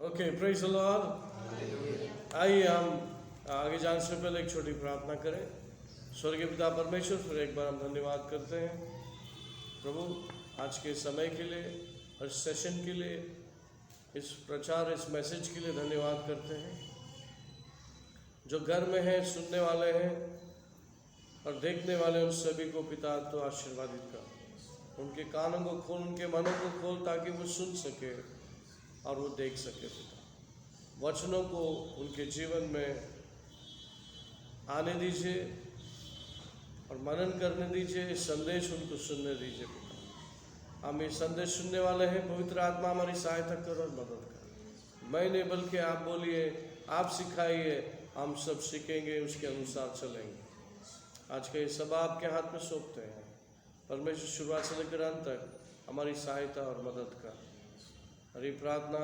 Okay, praise the Lord. आइए हम आगे जाने से पहले एक छोटी प्रार्थना करें। स्वर्गीय पिता परमेश्वर, फिर एक बार हम धन्यवाद करते हैं प्रभु आज के समय के लिए, इस सेशन के लिए, इस प्रचार, इस मैसेज के लिए धन्यवाद करते हैं। जो घर में हैं, सुनने वाले हैं और देखने वाले, उन सभी को पिता तो आशीर्वादित कर, उनके कानों को खोल, उनके मनों को खोल, ताकि वो सुन सके और वो देख सके पिता। वचनों को उनके जीवन में आने दीजिए और मनन करने दीजिए, संदेश उनको सुनने दीजिए पिता। हम ये संदेश सुनने वाले हैं, पवित्र आत्मा हमारी सहायता करो और मदद करो। मैं नहीं बल्कि आप बोलिए, आप सिखाइए, हम सब सीखेंगे, उसके अनुसार चलेंगे। आज का ये सब आपके हाथ में सौंपते हैं परमेश्वर, शुरुआत से लेकर अंत तक हमारी सहायता और मदद कर। हरी प्रार्थना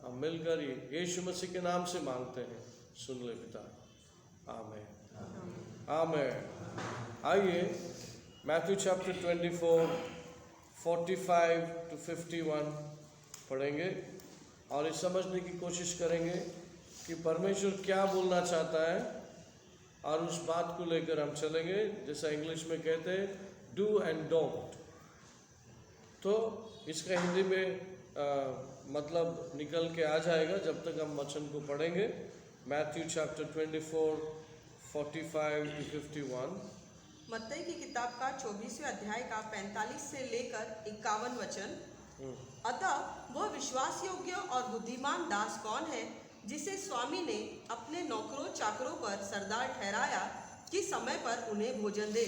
हम मिलकर ही यीशु मसीह के नाम से मांगते हैं, सुन ले पिता, आमीन आमीन। आइए मैथ्यू चैप्टर 24 45 to 51 पढ़ेंगे और ये समझने की कोशिश करेंगे कि परमेश्वर क्या बोलना चाहता है, और उस बात को लेकर हम चलेंगे। जैसा इंग्लिश में कहते हैं, डू एंड डोंट। तो इसका हिंदी में मतलब निकल के आ जाएगा जब तक हम वचन को पढ़ेंगे। Matthew chapter 24 45 to 51। मत्ती की किताब का 24वें अध्याय का 45 से लेकर 51 वचन। अतः वह विश्वास योग्य और बुद्धिमान दास कौन है, जिसे स्वामी ने अपने नौकरों चाकरों पर सरदार ठहराया कि समय पर उन्हें भोजन दे।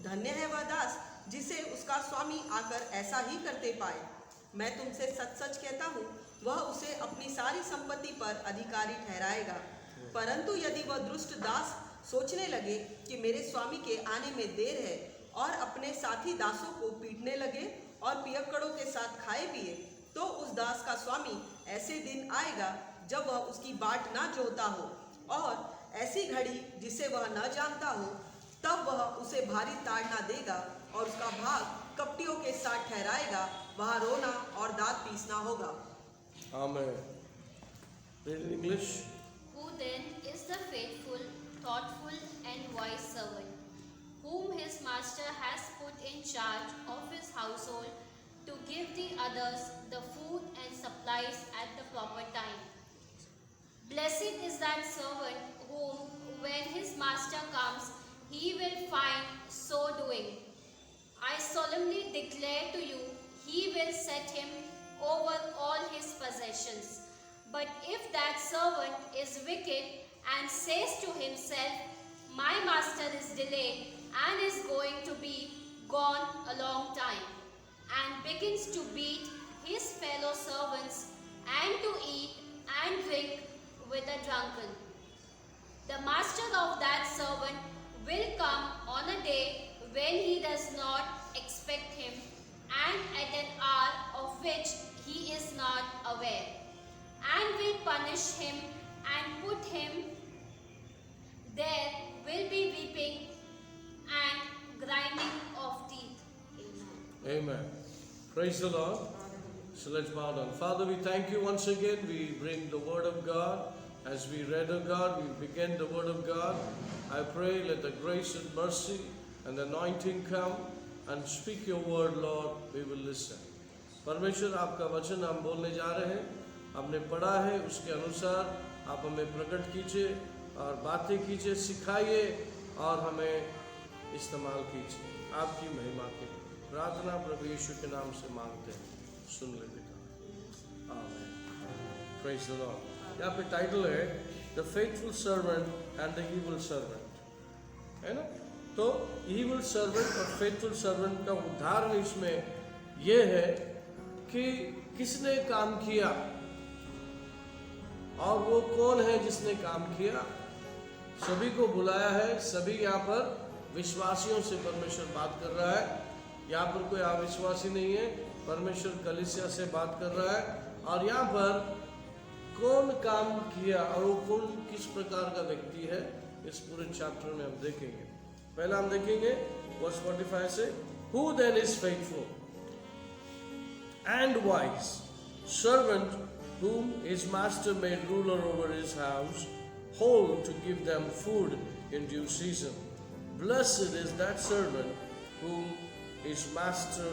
धन्य है वह दास जिसे उसका स्वामी आकर ऐसा ही करते पाए। मैं तुमसे सच सच कहता हूँ, वह उसे अपनी सारी संपत्ति पर अधिकारी ठहराएगा। परंतु यदि वह दुष्ट दास सोचने लगे कि मेरे स्वामी के आने में देर है, और अपने साथी दासों को पीटने लगे और पियक्कड़ों के साथ खाए पिए, तो उस दास का स्वामी ऐसे दिन आएगा जब वह उसकी बाट ना जोहता हो, और ऐसी घड़ी जिसे वह न जानता हो, तब वह उसे भारी ताड़ना देगा और उसका भाग कपटियों के साथ ठहराएगा। वहाँ रोना और दांत पीसना होगा। आमीन। In English. Who then is the faithful, thoughtful and wise servant, whom his master has put in charge of his household to give the others the food and supplies at the proper time? Blessed is that servant whom, when his master comes, he will find so doing. I solemnly declare to you, he will set him over all his possessions. But if that servant is wicked and says to himself, my master is delayed and is going to be gone a long time, and begins to beat his fellow servants and to eat and drink with the drunken, the master of that servant will come on a day when he does not expect him, and at an hour of which he is not aware, and will punish him and put him. There will be weeping and grinding of teeth. Amen. Amen. Praise the Lord. So let's bow down. Father, we thank you once again. We bring the word of God. As we read of God, we begin the word of God. I pray, let the grace and mercy and the anointing come and speak your word, Lord. We will listen. परमेश्वर, आपका वचन हम बोलने जा रहे हैं, हमने पढ़ा है, उसके अनुसार आप हमें प्रकट कीजिए और बातें कीजिए, सिखाइए और हमें इस्तेमाल कीजिए आपकी महिमा के लिए। प्रार्थना प्रभु यीशु के नाम से मांगते हैं, सुन ले पिता, आमीन। Praise the Lord. यहाँ पे टाइटल है the faithful servant and the evil servant, है ना। तो इविल सर्वेंट और फेथफुल सर्वेंट का उदाहरण इसमें यह है कि किसने काम किया और वो कौन है जिसने काम किया। सभी को बुलाया है, सभी यहाँ पर विश्वासियों से परमेश्वर बात कर रहा है। यहाँ पर कोई अविश्वासी नहीं है, परमेश्वर कलीसिया से बात कर रहा है। और यहाँ पर कौन काम किया और वो कौन किस प्रकार का व्यक्ति है, इस पूरे चैप्टर में हम देखेंगे। पहला हम देखेंगे वर्स 45 से, Who then is faithful and wise servant whom his master made ruler over his house, whole to give them food in due season. Blessed is that servant whom his master,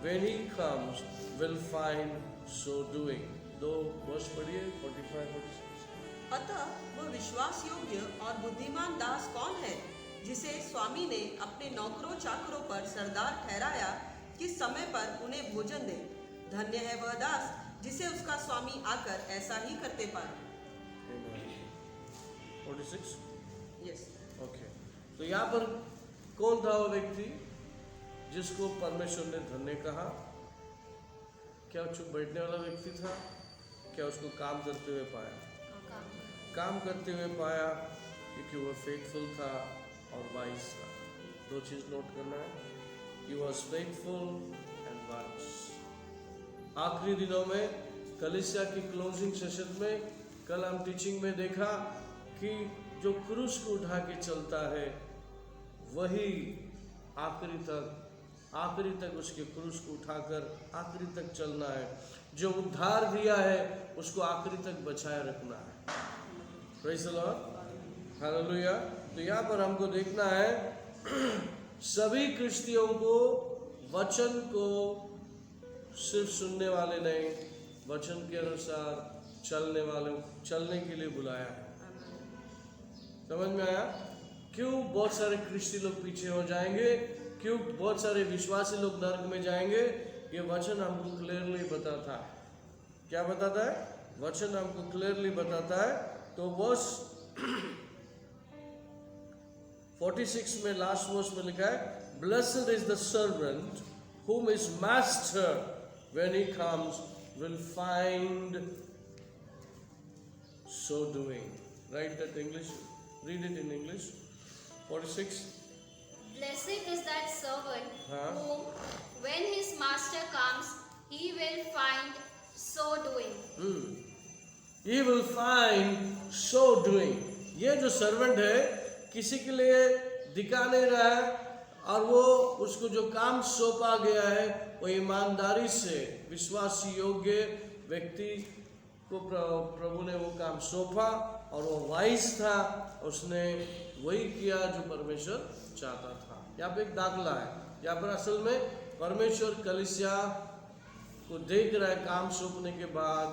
when he comes, will find so doing. दो वर्ष पढ़िए 45-46. अतः वह विश्वास योग्य और बुद्धिमान दास कौन है जिसे स्वामी ने अपने नौकरों चाकरों पर सरदार ठहराया कि समय पर उन्हें भोजन दे। धन्य है वह दास जिसे उसका स्वामी आकर ऐसा ही करते पाए। 46. यस। ओके, तो यहाँ पर कौन था वो व्यक्ति जिसको परमेश्वर ने धन्य कहा? क्या चुप बैठने वाला व्यक्ति था? क्या उसको काम करते हुए पाया? काम करते हुए पाया क्योंकि वह फेथफुल था और वाइज था। दो चीज नोट करना है, he was faithful and wise. आखिरी दिनों में कलीसिया की क्लोजिंग सेशन में कल हम टीचिंग में देखा कि जो क्रूस को उठा के चलता है वही आखिरी तक उसके क्रूस को उठाकर आखिरी तक चलना है। जो उद्धार दिया है उसको आखिरी तक बचाए रखना है। Praise the Lord, hallelujah. तो यहाँ पर हमको देखना है सभी क्रिश्चियों को वचन को सिर्फ सुनने वाले नहीं, वचन के अनुसार चलने के लिए बुलाया है। समझ में आया? क्यों बहुत सारे क्रिश्चियन लोग पीछे हो जाएंगे, क्यों बहुत सारे विश्वासी लोग नरक में जाएंगे? ये वचन हमको क्लियरली बताता है। क्या बताता है? वचन हमको क्लियरली बताता है। तो वर्स 46 में लास्ट वर्स में लिखा है, blessed is the servant whom his master when he comes will find so doing. Write that English, read it in English. 46. Blessed is that servant हाँ. whom, when his master comes, he will find so doing. He will find so doing. ये जो servant है किसी के लिए दिखा नहीं रहा है और वो उसको जो काम सौंपा गया है वो ईमानदारी से विश्वास योग्य व्यक्ति को प्रभु ने वो काम सौंपा और वो वाइज था, उसने वही किया जो परमेश्वर चाहता था। यहाँ पे एक दाखला है, यहाँ पर असल में परमेश्वर कलीसिया को देख रहा है काम सौंपने के बाद,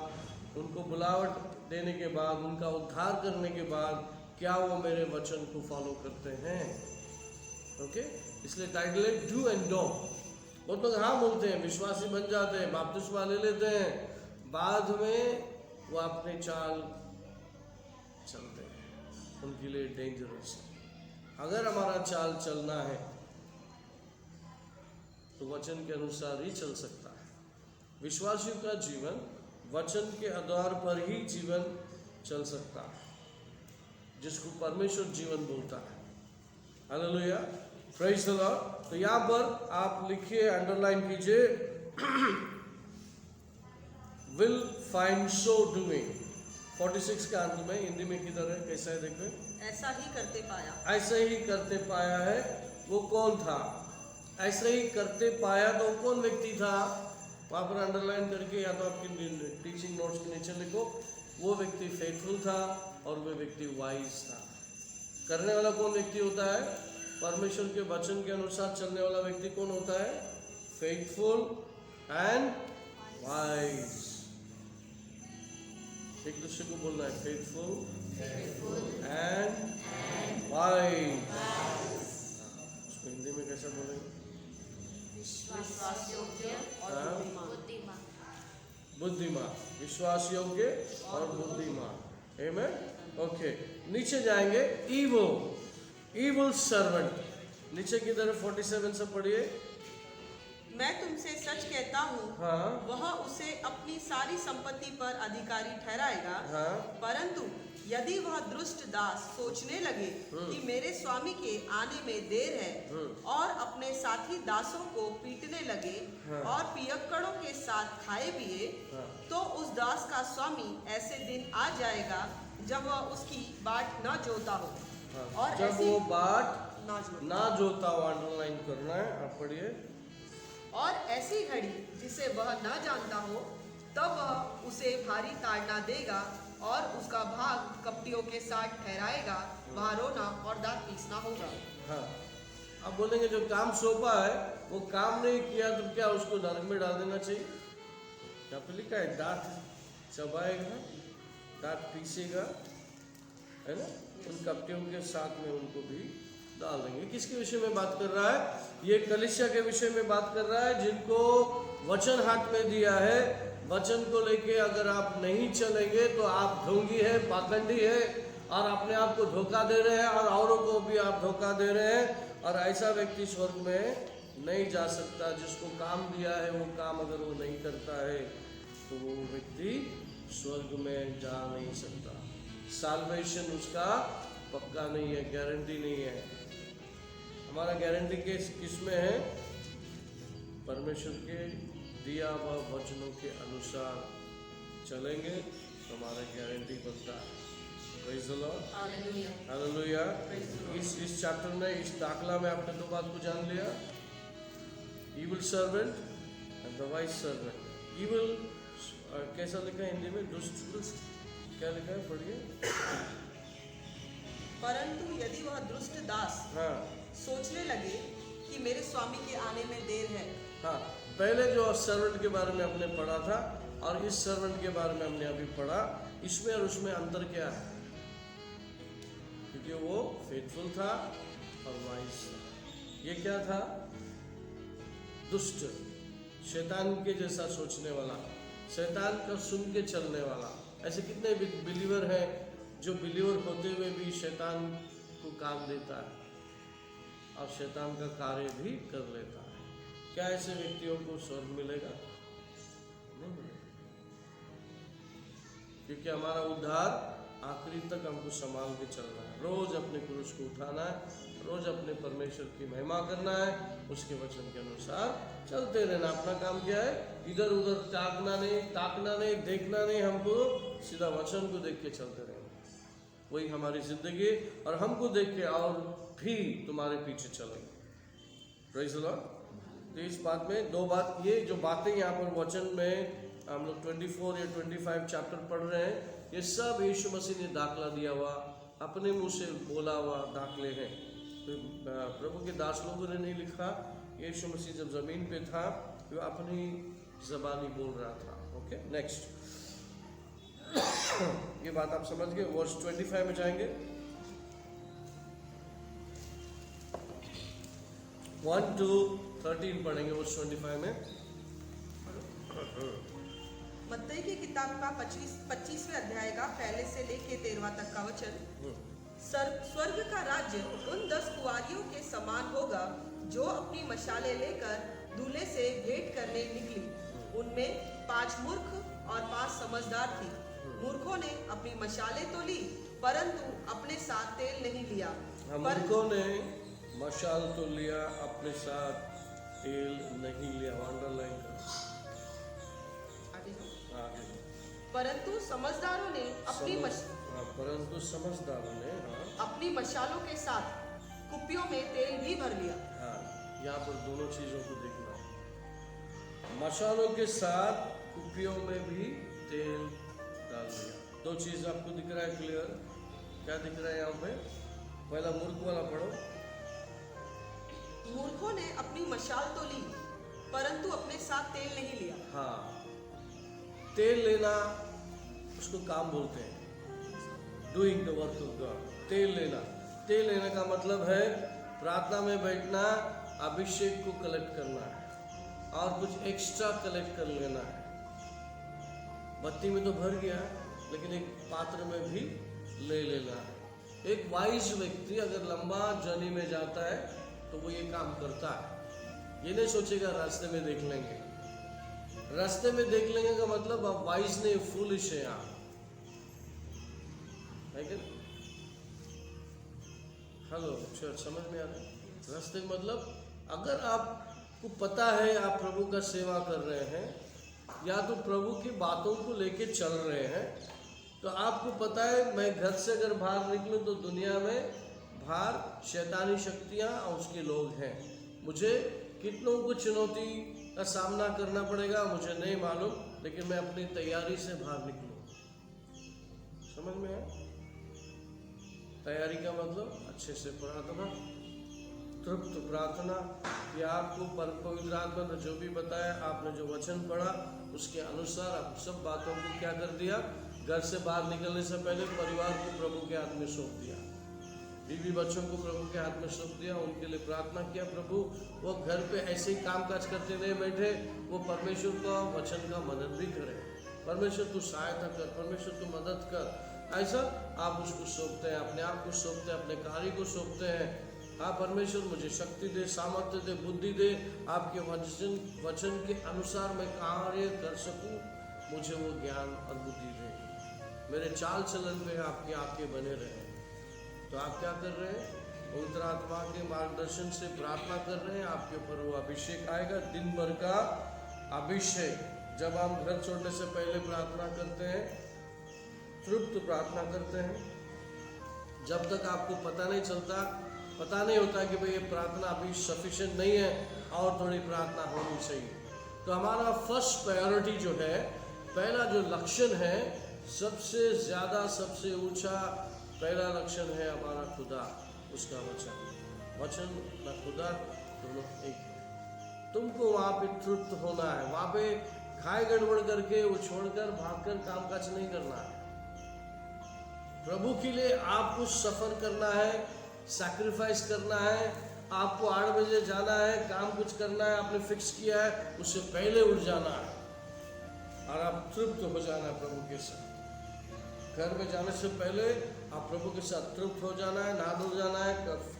उनको बुलावट देने के बाद, उनका उद्धार करने के बाद क्या वो मेरे वचन को फॉलो करते हैं। ओके, इसलिए टाइटल है डू एंड डोंट। बहुत लोग हाँ बोलते हैं, विश्वासी बन जाते हैं, बपतिस्मा ले लेते हैं, बाद में वो अपने चाल चलते हैं, उनके लिए डेंजरस है। अगर हमारा चाल चलना है तो वचन के अनुसार ही चल सकता है। विश्वासियों का जीवन वचन के आधार पर ही जीवन चल सकता है, जिसको परमेश्वर जीवन बोलता है। Hallelujah, praise the Lord. तो यहाँ पर आप लिखिए, अंडरलाइन कीजिए, विल फाइंड सो डूइंग। 46 का अंत में हिंदी में किधर है, कैसा है देखिए? ऐसा ही करते पाया। ऐसा ही करते पाया है। वो कौन था? ऐसा ही करते पाया तो कौन व्यक्ति था? वहाँ पर अंडरलाइन करके या तो आपकी टीचिंग नोट्स के नीचे लिखो, वो व्यक्ति फेथफुल था और वो व्यक्ति वाइज था। करने वाला कौन व्यक्ति होता है? परमेश्वर के वचन के अनुसार चलने वाला व्यक्ति कौन होता है? Faithful and wise. एक दूसरे को बोलना है, फेथफुल एंड वाइज। उसको हिंदी में कैसा बोलेंगे? विश्वास योग्य और हाँ? बुद्धिमान। बुद्धिमान, विश्वास योग्य और बुद्धिमान। आमेन। ओके, नीचे जाएंगे, इविल सर्वेंट। नीचे की तरफ 47 से पढ़िए। मैं तुमसे सच कहता हूँ, हाँ। वह उसे अपनी सारी संपत्ति पर अधिकारी ठहराएगा। हाँ। परंतु यदि वह दुष्ट दास सोचने लगे कि मेरे स्वामी के आने में देर है और अपने साथी दासों को पीटने लगे और पियक्कड़ों के साथ खाए पिए, तो उस दास का स्वामी ऐसे दिन आ जाएगा जब वह उसकी बाट न जोता हो। और जब ऐसी वो बाट ना जोता हो, अंडरलाइन करना है, आप पढ़िए। और ऐसी घड़ी जिसे वह न जानता हो तब वह उसे भारी ताड़ना देगा और उसका भाग कपटियों के साथ ठहराएगा। वहाँ रोना और दांत पीसना होगा। हाँ, अब बोलेंगे जो काम सौंपा है वो काम नहीं किया तो क्या उसको नरक में डाल देना चाहिए? यहाँ पे लिखा है दांत चबाएगा, दांत पीसेगा, है ना, उन कपटियों के साथ में उनको भी डाल देंगे। किसके विषय में बात कर रहा है? ये कलीसिया के विषय में बात कर रहा है, जिनको वचन हाथ में दिया है। वचन को लेके अगर आप नहीं चलेंगे तो आप ढोंगी है, पाखंडी है और अपने आप को धोखा दे रहे हैं और औरों को भी आप धोखा दे रहे हैं। और ऐसा व्यक्ति स्वर्ग में नहीं जा सकता। जिसको काम दिया है वो काम अगर वो नहीं करता है तो वो व्यक्ति स्वर्ग में जा नहीं सकता। साल्वेशन उसका पक्का नहीं है, गारंटी नहीं है। हमारा गारंटी किस में है? परमेश्वर के दिया हुआ वचनों के अनुसार चलेंगे तो हमारा गारंटी बनता है। Praise the Lord. Hallelujah. इस चैप्टर में, इस दाखला में आपने दो बात को जान लिया, evil servant and the wise servant. Evil कैसा लिखा है हिंदी में? दुष्ट। क्या लिखा है? पढ़िए। परंतु यदि वह दुष्ट दास हाँ सोचने लगे कि मेरे स्वामी के आने में देर है। हाँ, पहले जो सर्वेंट के बारे में हमने पढ़ा था और इस सर्वेंट के बारे में हमने अभी पढ़ा, इसमें और उसमें अंतर क्या है? क्योंकि वो फेथफुल था और वाइज था। ये क्या था? दुष्ट, शैतान के जैसा सोचने वाला, शैतान का सुन के चलने वाला। ऐसे कितने बिलीवर हैं जो बिलीवर होते हुए भी शैतान को काम देता है और शैतान का कार्य भी कर लेता है। क्या ऐसे व्यक्तियों को स्वर्ग मिलेगा? नहीं मिलेगा, क्योंकि हमारा उद्धार आखिरी तक हमको संभाल के चलना है। रोज अपने क्रूस को उठाना है, रोज अपने परमेश्वर की महिमा करना है, उसके वचन के अनुसार चलते रहना। अपना काम क्या है? इधर उधर ताकना नहीं, देखना नहीं, हमको सीधा वचन को देख के चलते रहना। वही हमारी जिंदगी, और हमको देख के और भी तुम्हारे पीछे चलेंगे। Praise the Lord. तो इस बात में दो बात, ये जो बातें यहाँ पर वचन में हम लोग 24 या 25 चैप्टर पढ़ रहे हैं, ये सब यीशु मसीह ने दाखला दिया हुआ, अपने मुंह से बोला हुआ दाखले हैं। तो प्रभु के दास लोगों ने नहीं लिखा। यीशु मसीह जब जमीन पे था वो अपनी जबानी बोल रहा था। Okay, next. ये बात आप समझ गए। वर्स 25 में जाएंगे। 1 to 13 पढ़ेंगे वर्स 25 में। मत्ती की किताब का 25वें अध्याय का पहले से लेके 13वां तक का वचन। स्वर्ग का राज्य उन 10 कुंवारियों के समान होगा जो अपनी मशालें लेकर दूल्हे से भेंट करने निकली। उनमें 5 मूर्ख और 5 समझदार थी। मूर्खों ने अपनी मशालें तो ली, परंतु अपने साथ तेल नहीं लिया। मूर्खों ने मशाल तो लिया, अपने साथ तेल नहीं लिया। अंडरलाइन कर। परंतु समझदारों ने अपनी मशालों के साथ कुप्पियों में तेल भी भर लिया। हाँ, यहाँ पर दोनों चीजों को देखना है। मशालों के साथ कुप्पियों में भी तेल डाल दिया। दो चीज आपको दिख रहा है क्लियर? क्या दिख रहा है यहाँ पे? पहला मूर्ख वाला पढ़ो। मूर्खों ने अपनी मशाल तो ली, परंतु अपने साथ तेल नहीं लिया। हाँ, तेल लेना उसको काम बोलते हैं, doing the work of God. तेल लेना का मतलब है प्रार्थना में बैठना, अभिषेक को कलेक्ट करना है और कुछ एक्स्ट्रा कलेक्ट कर लेना है। बत्ती में तो भर गया, लेकिन एक पात्र में भी ले लेना है। एक वाइज व्यक्ति अगर लंबा जर्नी में जाता है तो वो ये काम करता है। ये नहीं सोचेगा रास्ते में देख लेंगे। रास्ते में देख लेंगे का मतलब आप वाइज नहीं, फूलिश है आप, है क्या? हेलो चर्च, समझ में आ रहा है? रास्ते का मतलब अगर आपको पता है आप प्रभु का सेवा कर रहे हैं या तो प्रभु की बातों को लेके चल रहे हैं, तो आपको पता है मैं घर से अगर बाहर निकलूं तो दुनिया में बाहर शैतानी शक्तियां और उसके लोग हैं। मुझे कितनों को चुनौती का सामना करना पड़ेगा मुझे नहीं मालूम, लेकिन मैं अपनी तैयारी से बाहर निकलूं। समझ में है? तैयारी का मतलब अच्छे से प्रार्थना, तृप्त प्रार्थना, कि आपको पवित्र आत्मा ने जो भी बताया, आपने जो वचन पढ़ा उसके अनुसार आप सब बातों को क्या कर दिया, घर से बाहर निकलने से पहले परिवार को प्रभु के हाथ में सौंप दिया, बीवी बच्चों को प्रभु के हाथ में सौंप दिया, उनके लिए प्रार्थना किया। प्रभु वो घर पे ऐसे ही काम काज करते नहीं बैठे, वो परमेश्वर का वचन का मदद भी करे। परमेश्वर तू सहायता कर, परमेश्वर तू मदद कर, ऐसा आप उसको सौंपते हैं, अपने आप को सौंपते हैं, अपने कार्य को सौंपते हैं। आप परमेश्वर मुझे शक्ति दे, सामर्थ्य दे, बुद्धि दे, आपके वचन के अनुसार मैं कार्य कर सकूं, मुझे वो ज्ञान और बुद्धि दे। मेरे चाल चलन में आपकी आंखें बने रहे। तो आप क्या कर रहे हैं? पवित्र आत्मा के मार्गदर्शन से प्रार्थना कर रहे हैं, आपके ऊपर वो अभिषेक आएगा, दिन भर का अभिषेक। जब हम घर छोड़ने से पहले प्रार्थना करते हैं, तृप्त प्रार्थना करते हैं, जब तक आपको पता नहीं चलता, पता नहीं होता कि भाई ये प्रार्थना अभी सफिशिएंट नहीं है और थोड़ी प्रार्थना होनी चाहिए। तो हमारा फर्स्ट प्रायोरिटी जो है, पहला जो लक्षण है, सबसे ज़्यादा सबसे ऊंचा पहला लक्षण है हमारा खुदा, उसका वचन। वचन ना खुदा दोनों एक है। तुमको वहाँ पे तृप्त होना है, वहाँ पे खाए गड़बड़ करके वो छोड़कर भागकर काम काज नहीं करना है। प्रभु के लिए आपको सफर करना है, सैक्रिफाइस करना है। आपको 8 बजे जाना है, काम कुछ करना है, आपने फिक्स किया है, उससे पहले उठ जाना है और आप तृप्त हो जाना है प्रभु के साथ। घर में जाने से पहले आप प्रभु के साथ तृप्त हो जाना है, नहा धो जाना है,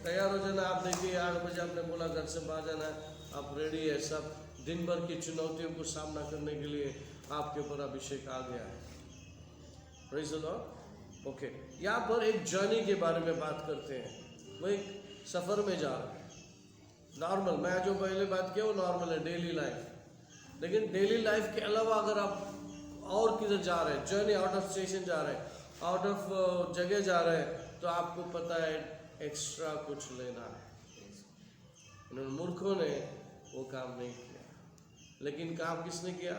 तैयार हो जाना है। आप देखिए 8 बजे आपने बोला घर से बाहर जाना है, आप रेडी है, सब दिन भर की चुनौतियों को सामना करने के लिए आपके ऊपर अभिषेक आ गया है। Praise the Lord. ओके, यहाँ पर एक जर्नी के बारे में बात करते हैं। वो एक सफ़र में जा रहे हैं, नॉर्मल, मैं जो पहले बात किया वो नॉर्मल है, डेली लाइफ। लेकिन डेली लाइफ के अलावा अगर आप और किधर जा रहे हैं, जर्नी आउट ऑफ स्टेशन जा रहे हैं, आउट ऑफ जगह जा रहे हैं, तो आपको पता है एक्स्ट्रा कुछ लेना है। उन मूर्खों ने वो काम नहीं किया, लेकिन काम किसने किया?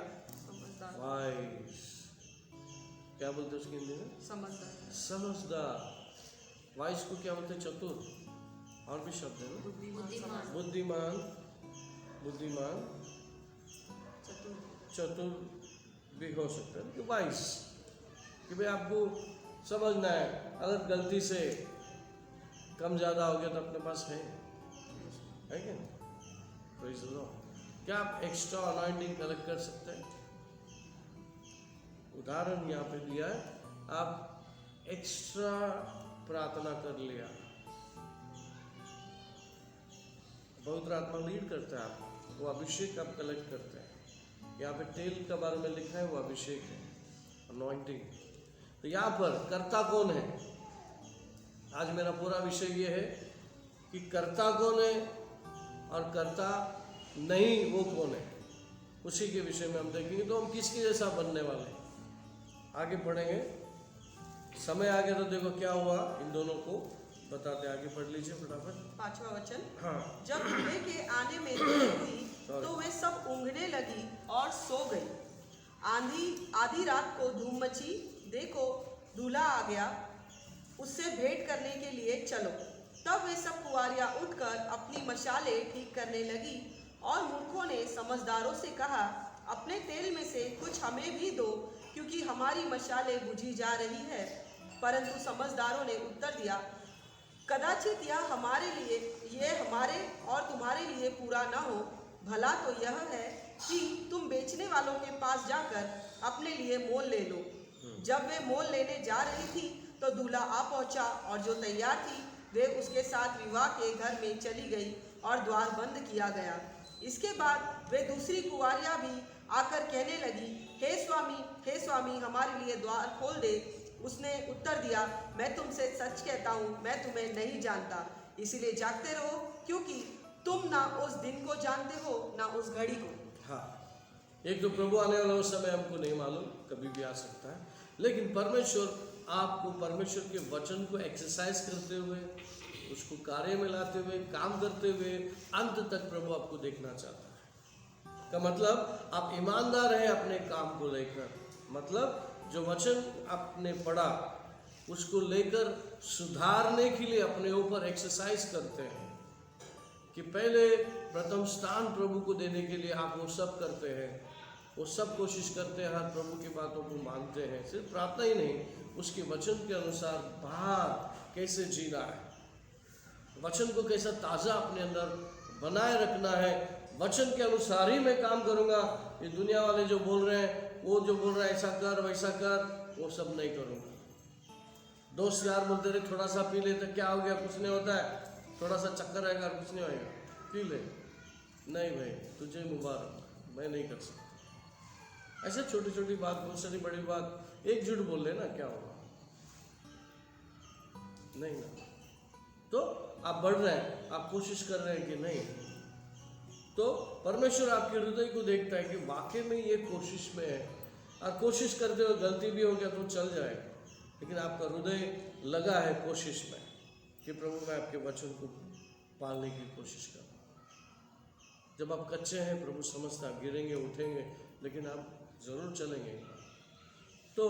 वाइस, क्या बोलते उसकी हिंदी में? समझदार। समझदार। वाइस को क्या बोलते? चतुर। और भी शब्द है ना? बुद्धिमान। बुद्धिमान, बुद्धिमान, चतुर भी हो सकता है। तो वाइस कि भाई आपको समझना है, अगर गलती से कम ज़्यादा हो गया तो अपने पास है क्या? Praise the Lord. क्या आप एक्स्ट्रा अनॉइंटिंग कलेक्ट कर सकते हैं? उदाहरण यहाँ पे दिया है, आप एक्स्ट्रा प्रार्थना कर लिया, पवित्र आत्मा लीड करता है आपको, वो अभिषेक आप कलेक्ट करते हैं। यहाँ पे तेल के बारे में लिखा है, वो अभिषेक है, अनॉइंटिंग। तो यहाँ पर कर्ता कौन है? आज मेरा पूरा विषय ये है कि कर्ता कौन है और कर्ता नहीं वो कौन है, उसी के विषय में हम देखेंगे। तो हम किसके जैसा बनने वाले हैं, आगे बढ़ेंगे। समय आ गया तो देखो क्या हुआ, इन दोनों को बताते। आगे पढ़ लीजिए फटाफट। 5वां वचन। हाँ। जब दूल्हे के आने में देर हुई तो वे सब ऊँघने लगी और सो गई। आधी रात को धूम मची, देखो दूल्हा आ गया, उससे भेंट करने के लिए चलो। तब वे सब कुंवारियाँ उठकर अपनी मशालें ठीक करने लगी, और मूर्खों ने समझदारों से कहा, अपने तेल में से कुछ हमें भी दो, क्योंकि हमारी मशालें बुझी जा रही है। परंतु समझदारों ने उत्तर दिया, कदाचित यह हमारे और तुम्हारे लिए पूरा न हो। भला तो यह है कि तुम बेचने वालों के पास जाकर अपने लिए मोल ले लो। जब वे मोल लेने जा रही थी तो दूल्हा आ पहुंचा, और जो तैयार थी वे उसके साथ विवाह के घर में चली गई और द्वार बंद किया गया। इसके बाद वे दूसरी कुंवारियाँ भी आकर कहने लगी, हे स्वामी, हमारे लिए द्वार खोल दे। उसने उत्तर दिया, मैं तुमसे सच कहता हूँ, मैं तुम्हें नहीं जानता। इसलिए जागते रहो, क्योंकि तुम ना उस दिन को जानते हो ना उस घड़ी को। हाँ, एक तो प्रभु आने वाला उस समय हमको नहीं मालूम, कभी भी आ सकता है। लेकिन परमेश्वर आपको परमेश्वर के वचन को एक्सरसाइज करते हुए, उसको कार्य में लाते हुए, काम करते हुए अंत तक प्रभु आपको देखना चाहता है। का मतलब आप ईमानदार हैं अपने काम को लेकर, मतलब जो वचन आपने पढ़ा उसको लेकर सुधारने के लिए अपने ऊपर एक्सरसाइज करते हैं कि पहले प्रथम स्थान प्रभु को देने के लिए आप वो सब करते हैं, वो सब कोशिश करते हैं, हर प्रभु की बातों को मानते हैं। सिर्फ प्रार्थना ही नहीं, उसके वचन के अनुसार बाहर कैसे जीना है, वचन को कैसा ताज़ा अपने अंदर बनाए रखना है, वचन के अनुसार ही मैं काम करूँगा। ये दुनिया वाले जो बोल रहे हैं, वो जो बोल रहा है ऐसा कर वैसा कर, वो सब नहीं करूँगा। दोस्त यार बोलते रहे थोड़ा सा पी ले तो क्या हो गया, कुछ नहीं होता है, थोड़ा सा चक्कर आएगा कुछ नहीं होएगा, पी ले। नहीं भाई, तुझे मुबारक, मैं नहीं कर सकता। ऐसे छोटी छोटी बात, बहुत सारी बड़ी बात, एक झूठ बोल लेना क्या होगा, नहीं ना। तो आप बढ़ रहे हैं, आप कोशिश कर रहे हैं कि नहीं, तो परमेश्वर आपके हृदय को देखता है कि वाकई में ये कोशिश में है, और कोशिश करते हुए गलती भी हो गया तो चल जाएगा, लेकिन आपका हृदय लगा है कोशिश में कि प्रभु मैं आपके वचन को पालने की कोशिश कर रहा हूँ। जब आप कच्चे हैं, प्रभु समझता, गिरेंगे उठेंगे, लेकिन आप जरूर चलेंगे। तो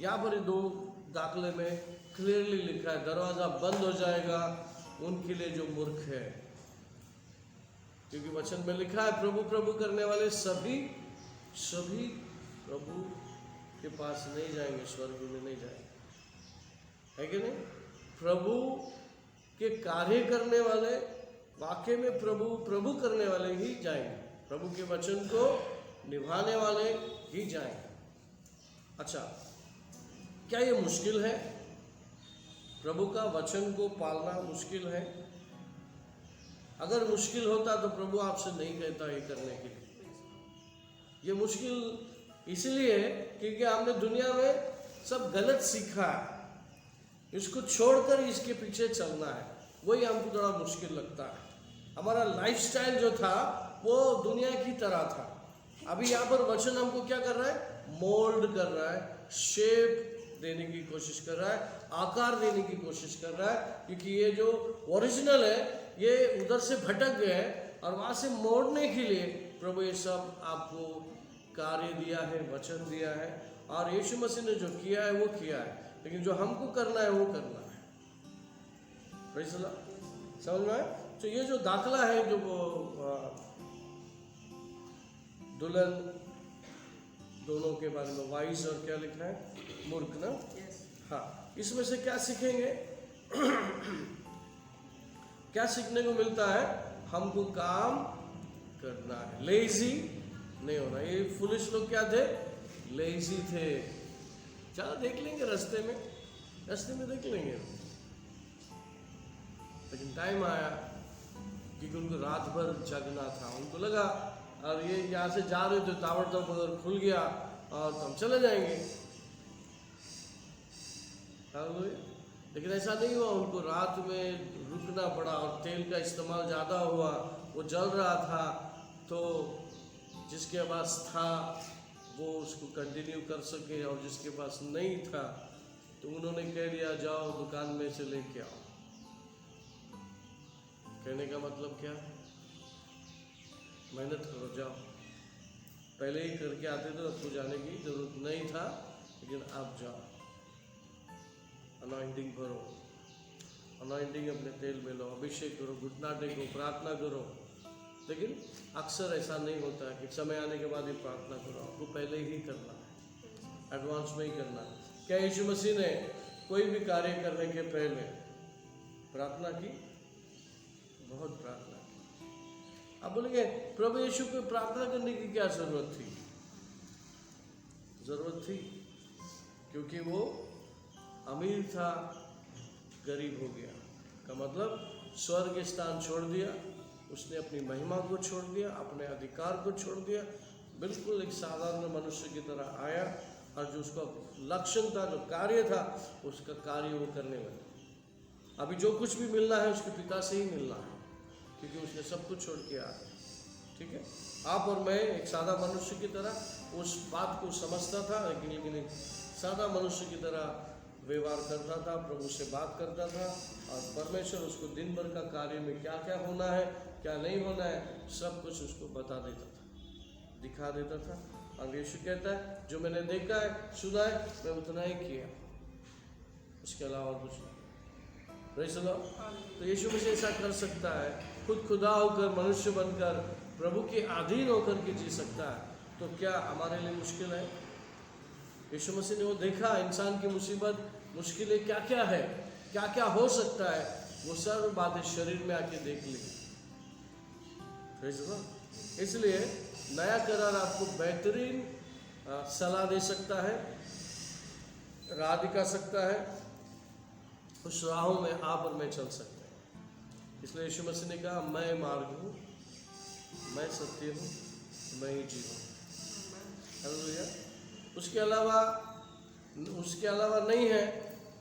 यहाँ पर 2 दाखले में क्लियरली लिखा है, दरवाजा बंद हो जाएगा उनके लिए जो मूर्ख है, क्योंकि वचन में लिखा है प्रभु प्रभु करने वाले सभी प्रभु के पास नहीं जाएंगे, स्वर्ग में नहीं जाएंगे, है कि नहीं। प्रभु के कार्य करने वाले, वाकई में प्रभु प्रभु करने वाले ही जाएंगे, प्रभु के वचन को निभाने वाले ही जाएंगे। अच्छा, क्या ये मुश्किल है? प्रभु का वचन को पालना मुश्किल है? अगर मुश्किल होता तो प्रभु आपसे नहीं कहता ये करने के लिए। ये मुश्किल इसलिए है क्योंकि हमने दुनिया में सब गलत सीखा है, इसको छोड़कर इसके पीछे चलना है, वही हमको थोड़ा मुश्किल लगता है। हमारा लाइफस्टाइल जो था वो दुनिया की तरह था। अभी यहाँ पर वचन हमको क्या कर रहा है? मोल्ड कर रहा है, शेप देने की कोशिश कर रहा है, आकार देने की कोशिश कर रहा है, क्योंकि ये जो ओरिजिनल है ये उधर से भटक गए हैं, और वहाँ से मोड़ने के लिए प्रभु ये सब आपको कार्य दिया है, वचन दिया है, और यीशु मसीह ने जो किया है वो किया है, लेकिन जो हमको करना है वो करना है। Praise the Lord. समझ में आया? तो ये जो दाखला है, जो दुल्हन दोनों के बारे में, वाइज और क्या लिखना है, मूर्ख ना। हाँ, इसमें से क्या सीखेंगे? क्या सीखने को मिलता है? हमको काम करना है, लेजी नहीं होना। ये फुलिश लोग क्या थे? लेजी थे। चलो देख लेंगे रास्ते में देख लेंगे, लेकिन टाइम आया क्योंकि उनको रात भर जगना था। उनको लगा और ये यहाँ से जा रहे थे, ताबड़तोड़ अगर खुल गया और तो हम चले जाएंगे। लेकिन ऐसा नहीं हुआ, उनको रात में रुकना पड़ा, और तेल का इस्तेमाल ज़्यादा हुआ, वो जल रहा था, तो जिसके पास था वो उसको कंटिन्यू कर सके, और जिसके पास नहीं था तो उन्होंने कह दिया जाओ दुकान में से लेके आओ। कहने का मतलब क्या? मेहनत करो, जाओ। पहले ही करके आते तो आपको जाने की जरूरत नहीं था, लेकिन आप जाओ, अनॉइंटिंग भरो, अनॉइंटिंग अपने तेल में लो, अभिषेक करो, घुटना टेको, प्रार्थना करो। लेकिन अक्सर ऐसा नहीं होता है कि समय आने के बाद ही प्रार्थना करो, आपको पहले ही करना है, एडवांस में ही करना है। क्या यीशु मसीह ने कोई भी कार्य करने के पहले प्रार्थना की? बहुत प्रार्थना की। आप बोलेंगे प्रभु यीशु को प्रार्थना करने की क्या जरूरत थी? जरूरत थी क्योंकि वो अमीर था, गरीब हो गया, का मतलब स्वर्ग स्थान छोड़ दिया, उसने अपनी महिमा को छोड़ दिया, अपने अधिकार को छोड़ दिया, बिल्कुल एक साधारण मनुष्य की तरह आया, और जो उसका लक्षण था, जो कार्य था, उसका कार्य वो करने लगा। अभी जो कुछ भी मिलना है उसके पिता से ही मिलना है, क्योंकि उसने सब कुछ छोड़ के आया। ठीक है, आप और मैं एक सादा मनुष्य की तरह उस बात को समझता था, लेकिन एक सादा मनुष्य की तरह व्यवहार करता था, प्रभु से बात करता था, और परमेश्वर उसको दिन भर का कार्य में क्या क्या होना है, क्या नहीं होना है, सब कुछ उसको बता देता था। दिखा देता था। और यीशु कहता है जो मैंने देखा है सुना है मैं उतना ही किया, उसके अलावा और कुछ नहीं। Praise the Lord. तो यीशु मसीह ऐसा कर सकता है, खुद खुदा होकर मनुष्य बनकर प्रभु के अधीन होकर के जी सकता है, तो क्या हमारे लिए मुश्किल है? यीशु मसीह ने वो देखा इंसान की मुसीबत मुश्किलें क्या क्या है, क्या क्या हो सकता है, वो सब बातें शरीर में आके देख ली। Praise the Lord. इसलिए नया करार आपको बेहतरीन सलाह दे सकता है, राह दिखा सकता है, उस राहों में आप और मैं चल सकते हैं। इसलिए यीशु मसीह ने कहा मैं मार्ग हूँ, मैं सत्य हूँ, मैं ही जीवन हूँ। हालेलुया। उसके अलावा नहीं है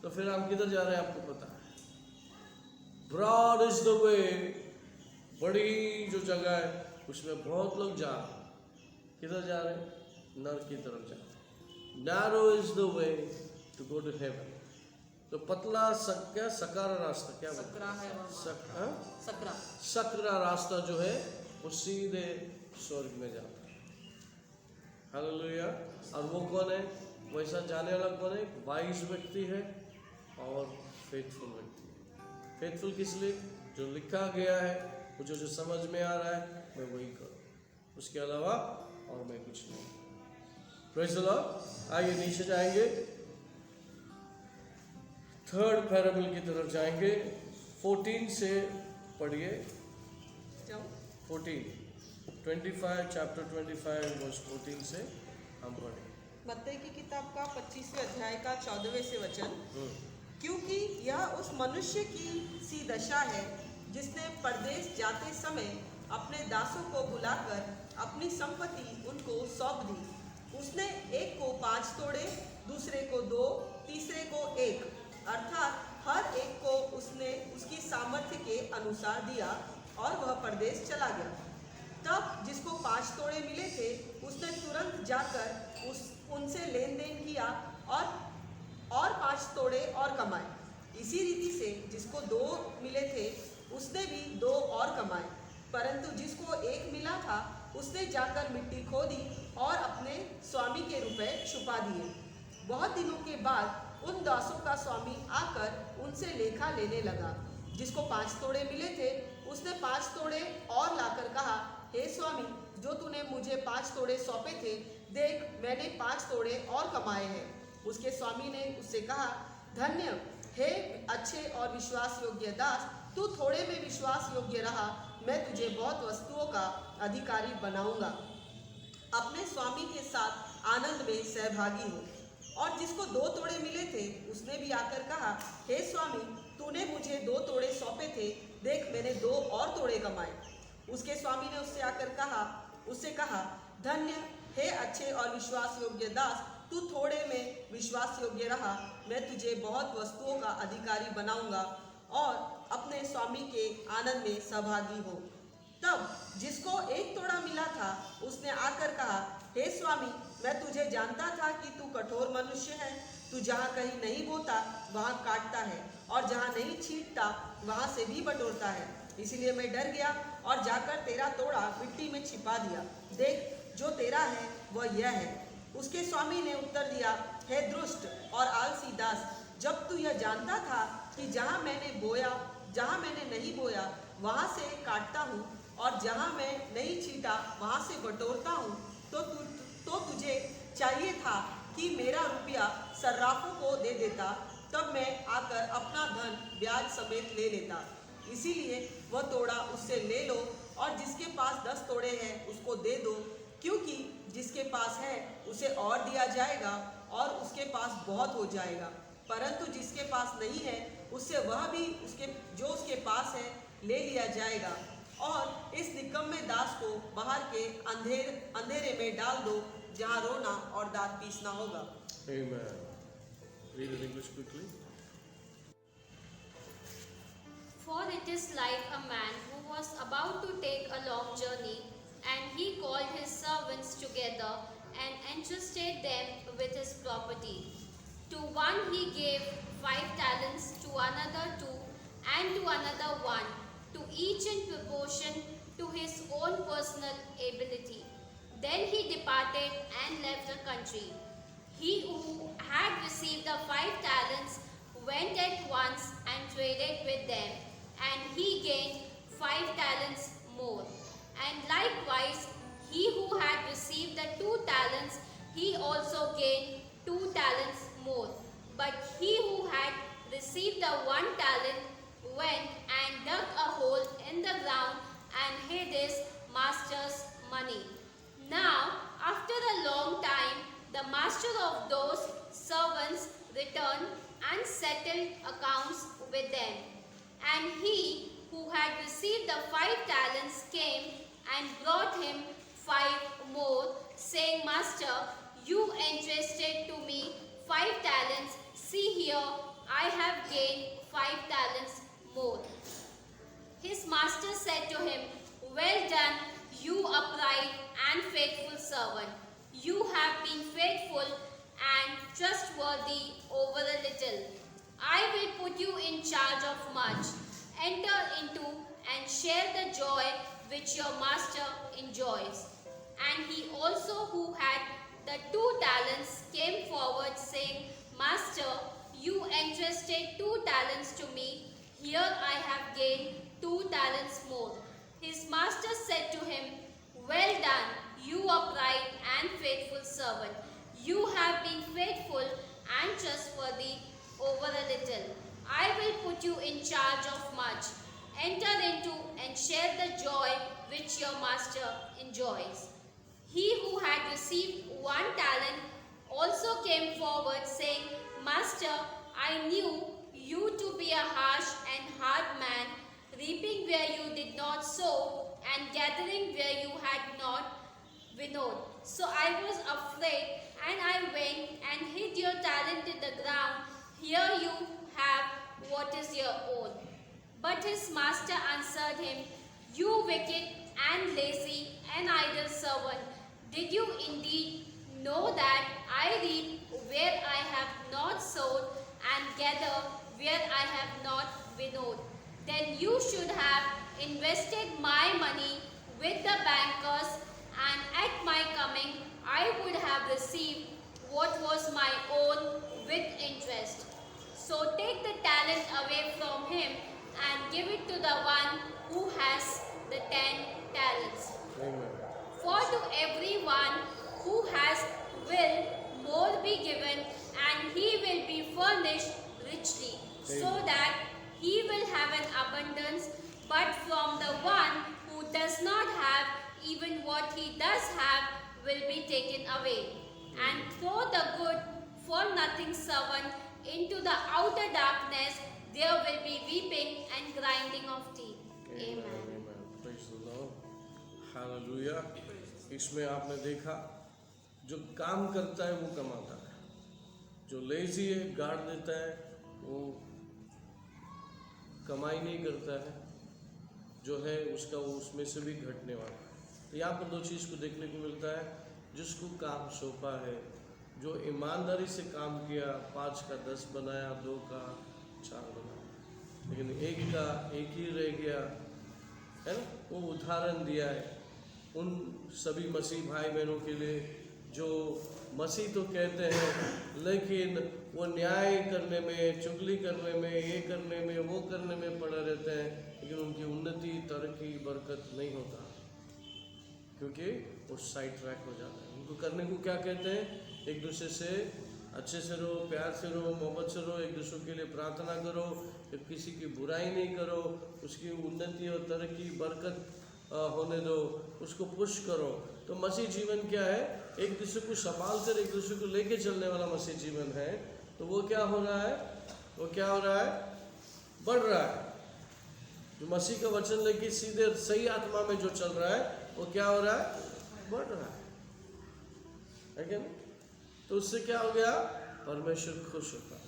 तो फिर हम किधर जा रहे हैं आपको पता है। ब्रॉड इज द वे, बड़ी जो जगह है उसमें बहुत लोग जा रहे हैं, किधर जा रहे हैं? नरक की तरफ जा रहे हैं। Narrow is the way to go to heaven, तो पतला सकरा रास्ता, क्या सकरा है सकरा सकरा रास्ता जो है वो सीधे स्वर्ग में जाता है। हालेलुया। और वो कौन है? वैसा जाने वाला कौन है? वाइज व्यक्ति है और फेथफुल व्यक्ति है। फेथफुल किस लिए? जो लिखा गया है, मुझे जो समझ में आ रहा है मैं वही करूँ, उसके अलावा और मैं कुछ नहीं। Praise the Lord. आइए नीचे जाएंगे, थर्ड पैराबल की तरफ जाएंगे। 14 से पढ़िए। 14 चैप्टर 25 वर्स 14 से हम पढ़ें। मत्ती की किताब का 25वें अध्याय का 14वें से वचन। क्योंकि यह उस मनुष्य की सी दशा है जिसने परदेश जाते समय अपने दासों को बुलाकर अपनी संपत्ति उनको सौंप दी। उसने एक को 5 तोड़े, दूसरे को 2, तीसरे को 1, अर्थात हर एक को उसने उसकी सामर्थ्य के अनुसार दिया और वह परदेश चला गया। तब जिसको 5 तोड़े मिले थे उसने तुरंत जाकर उनसे लेन देन किया और 5 तोड़े और कमाए। इसी रीति से जिसको 2 मिले थे उसने भी 2 और कमाए। परंतु जिसको 1 मिला था उसने जाकर मिट्टी खोदी और अपने स्वामी के रुपए छुपा दिए। बहुत दिनों के बाद उन दासों का स्वामी आकर उनसे लेखा लेने लगा। जिसको 5 तोड़े मिले थे उसने 5 तोड़े और लाकर कहा, हे स्वामी, जो तूने मुझे 5 तोड़े सौंपे थे, देख मैंने 5 तोड़े और कमाए हैं। उसके स्वामी ने उससे कहा, धन्य हे अच्छे और विश्वास योग्य दास, तू थोड़े में विश्वास योग्य रहा, मैं तुझे बहुत वस्तुओं का अधिकारी बनाऊंगा। अपने स्वामी के साथ आनंद में सहभागी हो। और जिसको 2 तोड़े मिले थे उसने भी आकर कहा, हे स्वामी, तूने मुझे 2 तोड़े सौंपे थे, देख मैंने 2 और तोड़े कमाए। उसके स्वामी ने उससे कहा, धन्य हे अच्छे और विश्वास योग्य दास, तू थोड़े में विश्वास योग्य रहा, मैं तुझे बहुत वस्तुओं का अधिकारी बनाऊंगा और अपने स्वामी के आनंद में सहभागी हो। तब जिसको 1 तोड़ा मिला था उसने आकर कहा, हे स्वामी, मैं तुझे जानता था कि तू कठोर मनुष्य है। तू जहाँ कहीं नहीं बोता वहाँ काटता है और जहाँ नहीं छींटता वहाँ से भी बटोरता है। इसीलिए मैं डर गया और जाकर तेरा तोड़ा मिट्टी में छिपा दिया। देख, जो तेरा है वह यह है। उसके स्वामी ने उत्तर दिया, हे दुष्ट और आलसी दास, जब तू यह जानता था कि जहाँ मैंने नहीं बोया वहाँ से काटता हूँ और जहाँ मैं नहीं छींटा वहाँ से बटोरता हूँ, तो तुझे चाहिए था कि मेरा रुपया सर्राफों को दे देता, तब मैं आकर अपना धन ब्याज समेत ले लेता। इसीलिए वह तोड़ा उससे ले लो और जिसके पास 10 तोड़े हैं उसको दे दो, क्योंकि जिसके पास है उसे और दिया जाएगा और उसके पास बहुत हो जाएगा, परंतु जिसके पास नहीं है उससे वह भी उसके पास है ले लिया जाएगा। और इस निकम्मे दास को बाहर के अंधेरे में डाल दो, जहाँ रोना और दांत पीसना होगा। Amen. Read in English quickly. For it is like a man who was about to take a long journey, and he called his servants together and entrusted them with his property. To one he gave 5 talents, to another 2, and to another 1, to each in proportion to his own personal ability. Then he departed and left the country. He who had received the 5 talents went at once and traded with them, and he gained 5 talents more. And likewise, he who had received the 2 talents, he also gained 2 talents more. But he who had received the 1 talent went and dug a hole in the ground and hid his master's money. Now, after a long time, the master of those servants returned and settled accounts with them. And he who had received the 5 talents came and brought him 5 more, saying, Master, you entrusted to me 5 talents. See here, I have gained 5 talents more. His master said to him, Well done, you upright and faithful servant. You have been faithful and trustworthy over a little. I will put you in charge of much. Enter into and share the joy which your master enjoys. And he also who had the 2 talents came forward, saying, Master, you entrusted 2 talents to me. Here I have gained 2 talents more. His master said to him, Well done, you upright and faithful servant. You have been faithful and trustworthy over a little. I will put you in charge of much. Enter into and share the joy which your master enjoys. He who had received 1 talent also came forward, saying, Master, I knew you to be a harsh and hard man, reaping where you did not sow, and gathering where you had not winnowed. So I was afraid, and I went and hid your talent in the ground. Here you have what is your own. But his master answered him, You wicked and lazy and idle servant, did you indeed know that I reap where I have not sowed and gather where I have not winnowed? Then you should have invested my money with the bankers, and at my coming I would have received what was my own with interest. So take the talent away from him and give it to the one who has the 10 talents. Amen. For to everyone who has will more be given, and he will be furnished richly, so Amen. that he will have an abundance. But from the one who does not have, even what he does have will be taken away. And throw the good for nothing servant into the outer darkness. There will be weeping and grinding of teeth. Amen. Amen. Praise the Lord. Hallelujah. इसमें आपने देखा जो काम करता है वो कमाता है, जो लेजी है गाड़ देता है वो कमाई नहीं करता है, जो है उसका वो उसमें से भी घटने वाला है। तो यहाँ पर 2 चीज़ को देखने को मिलता है, जिसको काम सौंपा है, जो ईमानदारी से काम किया, 5 का 10 बनाया, 2 का 4 बनाया, लेकिन 1 का 1 ही रह गया है ना। वो उदाहरण दिया है उन सभी मसीह भाई बहनों के लिए जो मसीह तो कहते हैं, लेकिन वो न्याय करने में, चुगली करने में, ये करने में, वो करने में पड़े रहते हैं, लेकिन उनकी उन्नति, तरक्की, बरकत नहीं होता, क्योंकि वो साइड ट्रैक हो जाता है। उनको करने को क्या कहते हैं? एक दूसरे से अच्छे से रहो, प्यार से रहो, मोहब्बत से रहो, एक दूसरे के लिए प्रार्थना करो, किसी की बुराई नहीं करो, उसकी उन्नति और तरक्की, बरकत होने दो, उसको पुश करो। तो मसीह जीवन क्या है? एक दूसरे को संभाल कर एक दूसरे को लेके चलने वाला मसीह जीवन है। तो वो क्या हो रहा है? वो क्या हो रहा है? बढ़ रहा है। जो मसीह का वचन लेके सीधे सही आत्मा में जो चल रहा है वो क्या हो रहा है? बढ़ रहा है क्या? तो उससे क्या हो गया? परमेश्वर खुश होता है।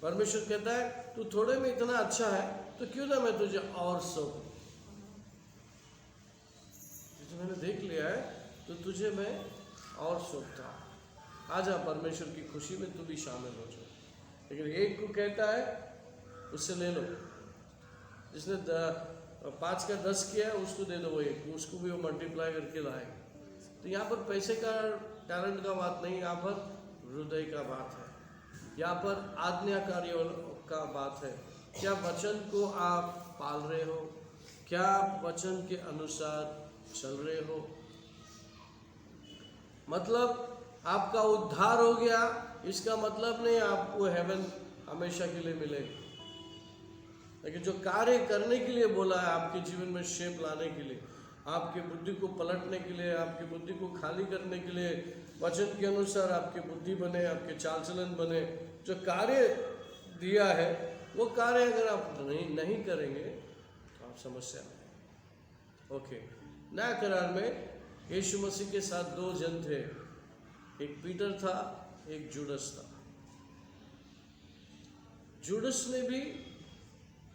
परमेश्वर कहता है तू थोड़े में इतना अच्छा है तो क्यों ना मैं तुझे और सौंपूं। मैंने देख लिया है तो तुझे मैं और सौंपता हूं। आजा परमेश्वर की खुशी में तू भी शामिल हो जाओ। लेकिन एक को कहता है उससे ले लो, जिसने 5 का 10 किया है उसको दे दो, वो एक उसको भी वो मल्टीप्लाई करके लाएगा। तो यहाँ पर पैसे का टैलेंट का बात नहीं, यहाँ पर हृदय का बात है, यहाँ पर आज्ञाकारियों का बात है। क्या वचन को आप पाल रहे हो? क्या आप वचन के अनुसार चल रहे हो? मतलब आपका उद्धार हो गया, इसका मतलब नहीं आपको हेवन हमेशा के लिए मिलेगा, लेकिन जो कार्य करने के लिए बोला है आपके जीवन में शेप लाने के लिए, आपकी बुद्धि को पलटने के लिए, आपकी बुद्धि को खाली करने के लिए, वचन के अनुसार आपकी बुद्धि बने, आपके चाल चलन बने, जो कार्य दिया है वो कार्य अगर आप नहीं करेंगे तो आप समस्या में। ओके, नया करार में यीशु मसीह के साथ दो जन थे, एक पीटर था, एक जूडस था। जूडस ने भी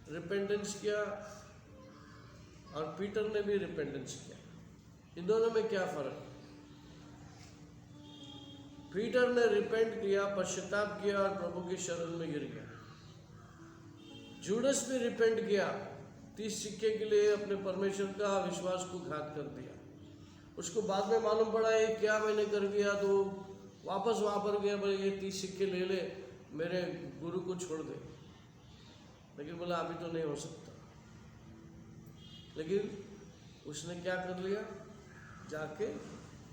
रिपेंटेंस किया और पीटर ने भी रिपेंटेंस किया। इन दोनों में क्या फर्क? पीटर ने रिपेंट किया, पश्चाताप किया और प्रभु की शरण में गिर गया। जूडस भी रिपेंट किया, 30 सिक्के के लिए अपने परमेश्वर का विश्वास को घात कर दिया। उसको बाद में मालूम पड़ा ये क्या मैंने कर दिया, तो वापस वहां पर गया, बोले ये 30 सिक्के ले ले, मेरे गुरु को छोड़ दे। लेकिन बोला अभी तो नहीं हो सकता। लेकिन उसने क्या कर लिया, जाके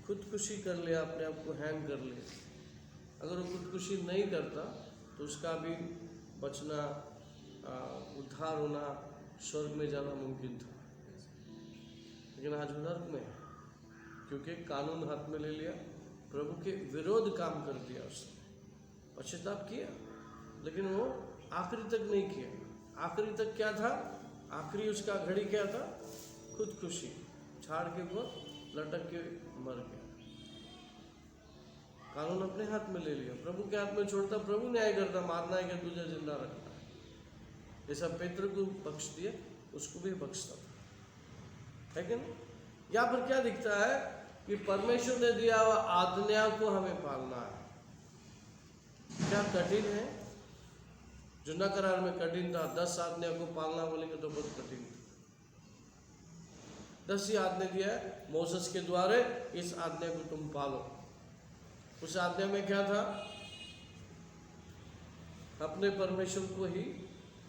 खुदकुशी कर लिया, अपने आप को हैंग कर लिया। अगर वो खुदकुशी नहीं करता तो उसका भी बचना, उद्धार होना, स्वर्ग में जाना मुमकिन था। लेकिन आज नर्क में, क्योंकि कानून हाथ में ले लिया, प्रभु के विरोध काम कर दिया, उसने पश्चाताप किया, लेकिन वो आखिरी तक नहीं किया। आखिरी तक क्या था? आखिरी उसका घड़ी क्या था? खुदकुशी, छाड़ के वो लटक के मर गया। कानून अपने हाथ में ले लिया, प्रभु के हाथ में छोड़ता, प्रभु न्याय करता, मारना है कि तुझे जिंदा रखना है। जैसा पेत्र को बख्श दिया, उसको भी बख्शता था, है कि नहीं? यहाँ पर क्या दिखता है कि परमेश्वर ने दिया हुआ आज्ञा को हमें पालना है। क्या कठिन है? जो न करार में कठिन था, 10 आज्ञा को पालना बोलेंगे तो बहुत कठिन था। 10 ही आज्ञा दिया है मोसेस के द्वारा, इस आज्ञा को तुम पालो। उस आज्ञा में क्या था? अपने परमेश्वर को ही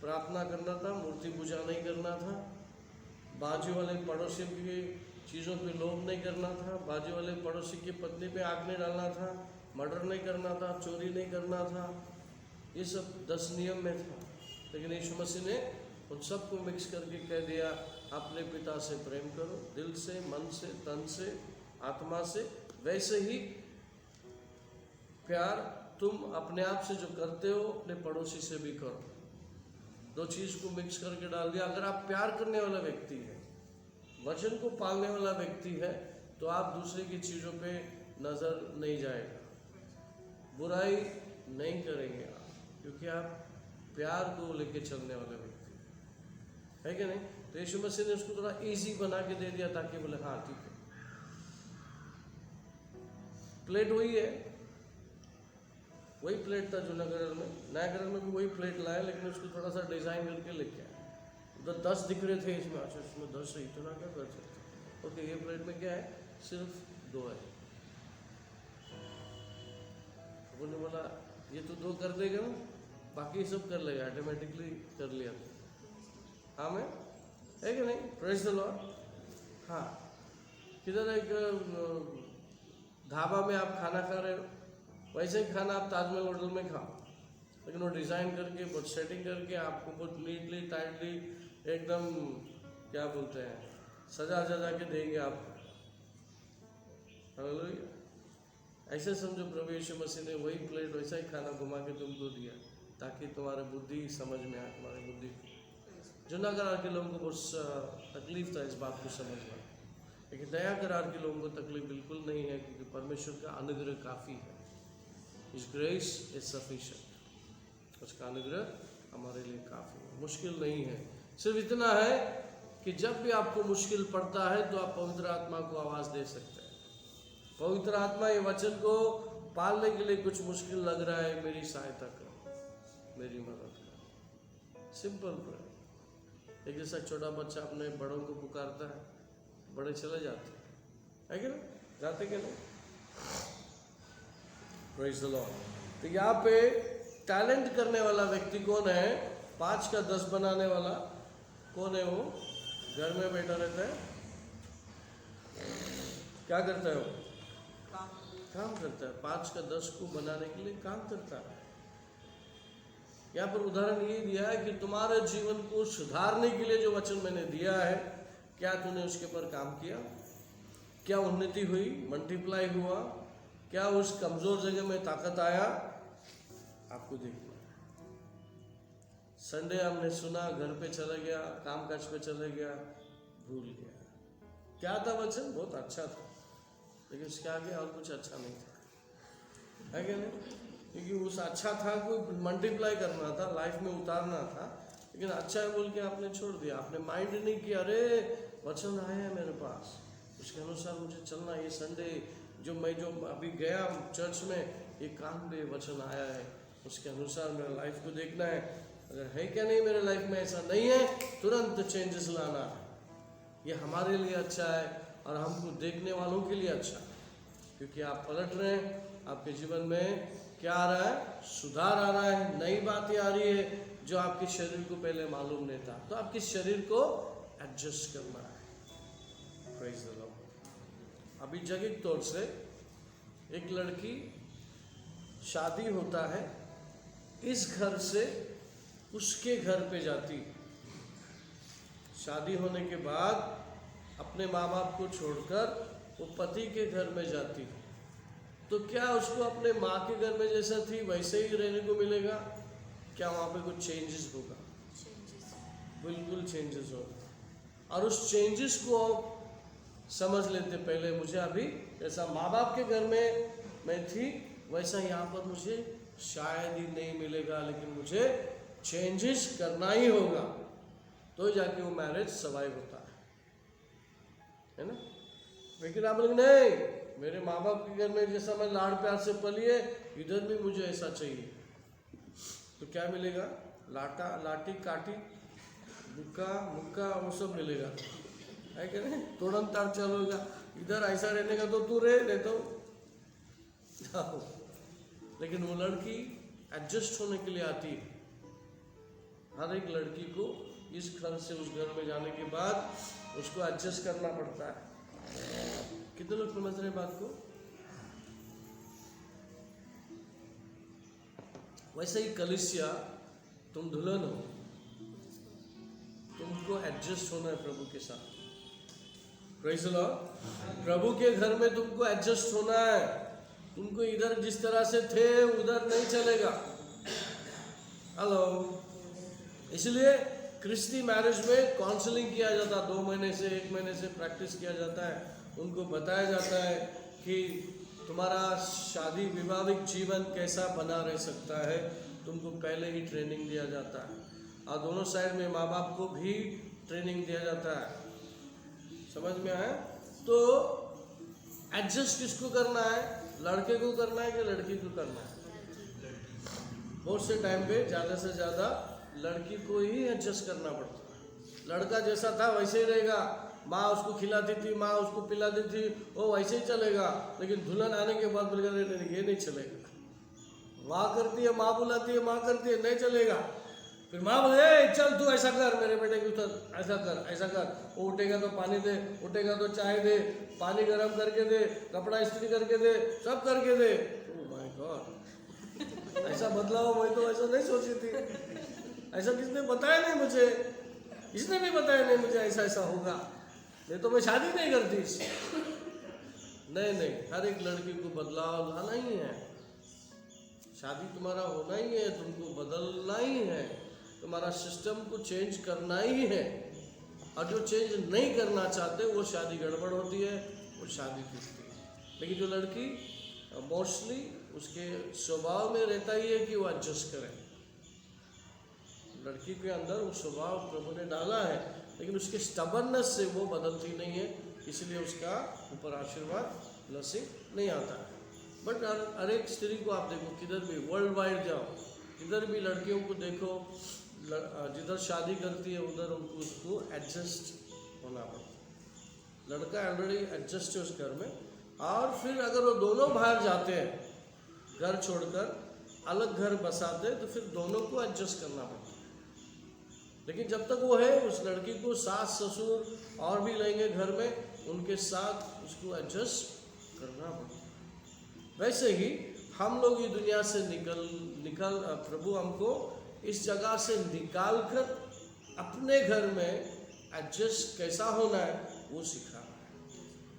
प्रार्थना करना था, मूर्ति पूजा नहीं करना था, बाजू वाले पड़ोसी की चीज़ों पे लोभ नहीं करना था, बाजू वाले पड़ोसी की पत्नी पे आग नहीं डालना था, मर्डर नहीं करना था, चोरी नहीं करना था। ये सब 10 नियम में था। लेकिन यीशु मसीह ने उन सबको मिक्स करके कह दिया, अपने पिता से प्रेम करो, दिल से, मन से, तन से, आत्मा से। वैसे ही प्यार तुम अपने आप से जो करते हो, अपने पड़ोसी से भी करो। 2 चीज़ को मिक्स करके डाल दिया। अगर आप प्यार करने वाला व्यक्ति है, वचन को पालने वाला व्यक्ति है, तो आप दूसरे की चीज़ों पे नज़र नहीं जाएगा, बुराई नहीं करेंगे आप, क्योंकि आप प्यार को लेके चलने वाले व्यक्ति है कि नहीं? तो यीशु मसीह ने उसको थोड़ा इजी बना के दे दिया, ताकि बोले हाँ ठीक है। प्लेट वही है, वही प्लेट था जो नगर में, नया में भी वही प्लेट लाया, लेकिन उसको थोड़ा सा डिजाइन करके लेके आया। तो 10 दिख रहे थे इसमें, अच्छा इसमें 10 है, इतना क्या कर सकते? ओके, ये प्लेट में क्या है? सिर्फ 2 है। उन्होंने बोला ये तो 2 कर देगा ना, बाकी सब कर लेगा, ऑटोमेटिकली कर लिया। हाँ मैं है कि नहीं? Praise the Lord. हाँ, किधर एक ढाबा में आप खाना खा रहे हो, वैसे ही खाना आप ताजमहल होटल में खाओ, लेकिन वो डिज़ाइन करके, बहुत सेटिंग करके, आपको बहुत नीटली टाइटली एकदम क्या बोलते हैं, सजा के देंगे आपको। हालेलुया। ऐसे समझो प्रभु यीशु मसीह ने वही प्लेट वैसा ही खाना घुमा के तुमको दिया, ताकि तुम्हारे बुद्धि समझ में आए, तुम्हारी बुद्धि। जो नया करार के लोगों को बहुत तकलीफ था इस बात को समझना, लेकिन नया करार के लोगों को तकलीफ बिल्कुल नहीं है, क्योंकि परमेश्वर का अनुग्रह काफ़ी है। His grace is sufficient। उसका अनुग्रह हमारे लिए काफ़ी है, मुश्किल नहीं है। सिर्फ इतना है कि जब भी आपको मुश्किल पड़ता है तो आप पवित्र आत्मा को आवाज़ दे सकते हैं, पवित्र आत्मा ये वचन को पालने के लिए कुछ मुश्किल लग रहा है, मेरी सहायता करो, मेरी मदद करो। Simple prayer. एक जैसा छोटा बच्चा अपने बड़ों को पुकारता है, बड़े चले जाते हैं, है कि नहीं? जाते कि नहीं? Praise the Lord. तो यहाँ पे टैलेंट करने वाला व्यक्ति कौन है? 5 का 10 बनाने वाला कौन है? वो घर में बैठा रहता है, क्या करता है? वो काम करता है। 5 का 10 को बनाने के लिए काम करता है। यहाँ पर उदाहरण ये दिया है कि तुम्हारे जीवन को सुधारने के लिए जो वचन मैंने दिया है, क्या तूने उसके पर काम किया? क्या उन्नति हुई? मल्टीप्लाई हुआ? क्या उस कमजोर जगह में ताकत आया? आपको देखना। संडे हमने सुना, घर पे चला गया, काम काज पे चला गया, भूल गया। क्या था वचन? बहुत अच्छा था, लेकिन उसके आगे और कुछ अच्छा नहीं था, है क्या नहीं? क्योंकि उस अच्छा था, कोई मल्टीप्लाई करना था, लाइफ में उतारना था, लेकिन अच्छा है बोल के आपने छोड़ दिया। आपने माइंड नहीं किया, अरे वचन आया है मेरे पास, उसके अनुसार मुझे चलना। ये संडे जो अभी गया चर्च में, ये काम पे वचन आया है, उसके अनुसार मेरा लाइफ को देखना है। अगर है क्या नहीं मेरे लाइफ में ऐसा नहीं है, तुरंत चेंजेस लाना है। ये हमारे लिए अच्छा है और हमको देखने वालों के लिए अच्छा है, क्योंकि आप पलट रहे हैं, आपके जीवन में क्या आ रहा है? सुधार आ रहा है, नई बातें आ रही है जो आपके शरीर को पहले मालूम नहीं था। तो आपके शरीर को एडजस्ट करना है। Praise the Lord. अभी जगह तौर से एक लड़की शादी होता है, इस घर से उसके घर पे जाती, शादी होने के बाद अपने माँ बाप को छोड़कर वो पति के घर में जाती, तो क्या उसको अपने माँ के घर में जैसा थी वैसे ही रहने को मिलेगा? क्या वहाँ पे कुछ चेंजेस होगा? बिल्कुल चेंजेस होगा। और उस चेंजेस को समझ लेते पहले, मुझे अभी जैसा माँ बाप के घर में मैं थी वैसा यहाँ पर मुझे शायद ही नहीं मिलेगा, लेकिन मुझे चेंजेस करना ही होगा, तो जाके वो मैरिज सर्वाइव होता है ना? लेकिन आप लोग नहीं, मेरे माँ बाप के घर में जैसा मैं लाड़ प्यार से पली है, इधर भी मुझे ऐसा चाहिए, तो क्या मिलेगा? लाटा लाठी काटी बुक्का मुक्का वो सब मिलेगा, है क्या नहीं? तोड़न ताड़ चलोगा, इधर ऐसा रहने का तो तू रहे, नहीं तो जाओ। लेकिन वो लड़की एडजस्ट होने के लिए आती है। हर एक लड़की को इस घर से उस घर में जाने के बाद उसको एडजस्ट करना पड़ता है। कितने लोग समझ रहे बात को? वैसे ही कलीसिया, तुम दुल्हन हो, तुमको एडजस्ट होना है प्रभु के साथ। Praise the Lord. प्रभु के घर में तुमको एडजस्ट होना है। तुमको इधर जिस तरह से थे उधर नहीं चलेगा। हेलो। इसलिए क्रिस्टी मैरिज में काउंसलिंग किया जाता है, 2 महीने से 1 महीने से प्रैक्टिस किया जाता है। उनको बताया जाता है कि तुम्हारा शादी विवाहिक जीवन कैसा बना रह सकता है, तुमको पहले ही ट्रेनिंग दिया जाता है। और दोनों साइड में माँ बाप को भी ट्रेनिंग दिया जाता है। समझ में आया? तो एडजस्ट किसको करना है? लड़के को करना है कि लड़की को करना है? बहुत से टाइम पे ज़्यादा से ज़्यादा लड़की को ही एडजस्ट करना पड़ता है। लड़का जैसा था वैसे ही रहेगा, माँ उसको खिलाती थी, माँ उसको पिलाती थी, वो वैसे ही चलेगा। लेकिन दुल्हन आने के बाद बोलेगा नहीं, ये नहीं चलेगा। माँ करती है, माँ बुलाती है, माँ करती है, नहीं चलेगा। फिर माँ बोले चल तू ऐसा कर, मेरे बेटे को तो ऐसा कर, ऐसा कर। वो उठेगा तो पानी दे, उठेगा तो चाय दे, पानी गर्म करके दे, कपड़ा इस्त्री करके दे, सब करके दे। ओह माय गॉड, ऐसा बदलाव मैं तो ऐसा नहीं सोची थी। ऐसा किसने बताया नहीं मुझे, इसने भी बताया नहीं मुझे ऐसा ऐसा होगा, नहीं तो मैं शादी नहीं करती इससे। नहीं, हर एक लड़की को बदलाव लाना ही है। शादी तुम्हारा होना ही है, तुमको बदलना ही है, तुम्हारा सिस्टम को चेंज करना ही है। और जो चेंज नहीं करना चाहते वो शादी गड़बड़ होती है, वो शादी टूटती है। लेकिन जो लड़की मोस्टली उसके स्वभाव में रहता ही है कि वो एडजस्ट करे। लड़की के अंदर वो स्वभाव प्रभु ने डाला है, लेकिन उसके स्टबर्ननेस से वो बदलती नहीं है, इसलिए उसका ऊपर आशीर्वाद ब्लेसिंग नहीं आता है। बट हर एक स्त्री को आप देखो, किधर भी वर्ल्ड वाइड जाओ, किधर भी लड़कियों को देखो, जिधर शादी करती है उधर उनको उसको एडजस्ट होना पड़ता है। लड़का ऑलरेडी एडजस्ट है उस घर में, और फिर अगर वो दोनों बाहर जाते हैं, घर छोड़कर अलग घर बसाते हैं, तो फिर दोनों को एडजस्ट करना पड़ता है। लेकिन जब तक वो है, उस लड़की को सास ससुर और भी लेंगे घर में, उनके साथ उसको एडजस्ट करना पड़ता है। वैसे ही हम लोग ये दुनिया से निकल प्रभु हमको इस जगह से निकाल कर अपने घर में एडजस्ट कैसा होना है वो सिखा रहा है,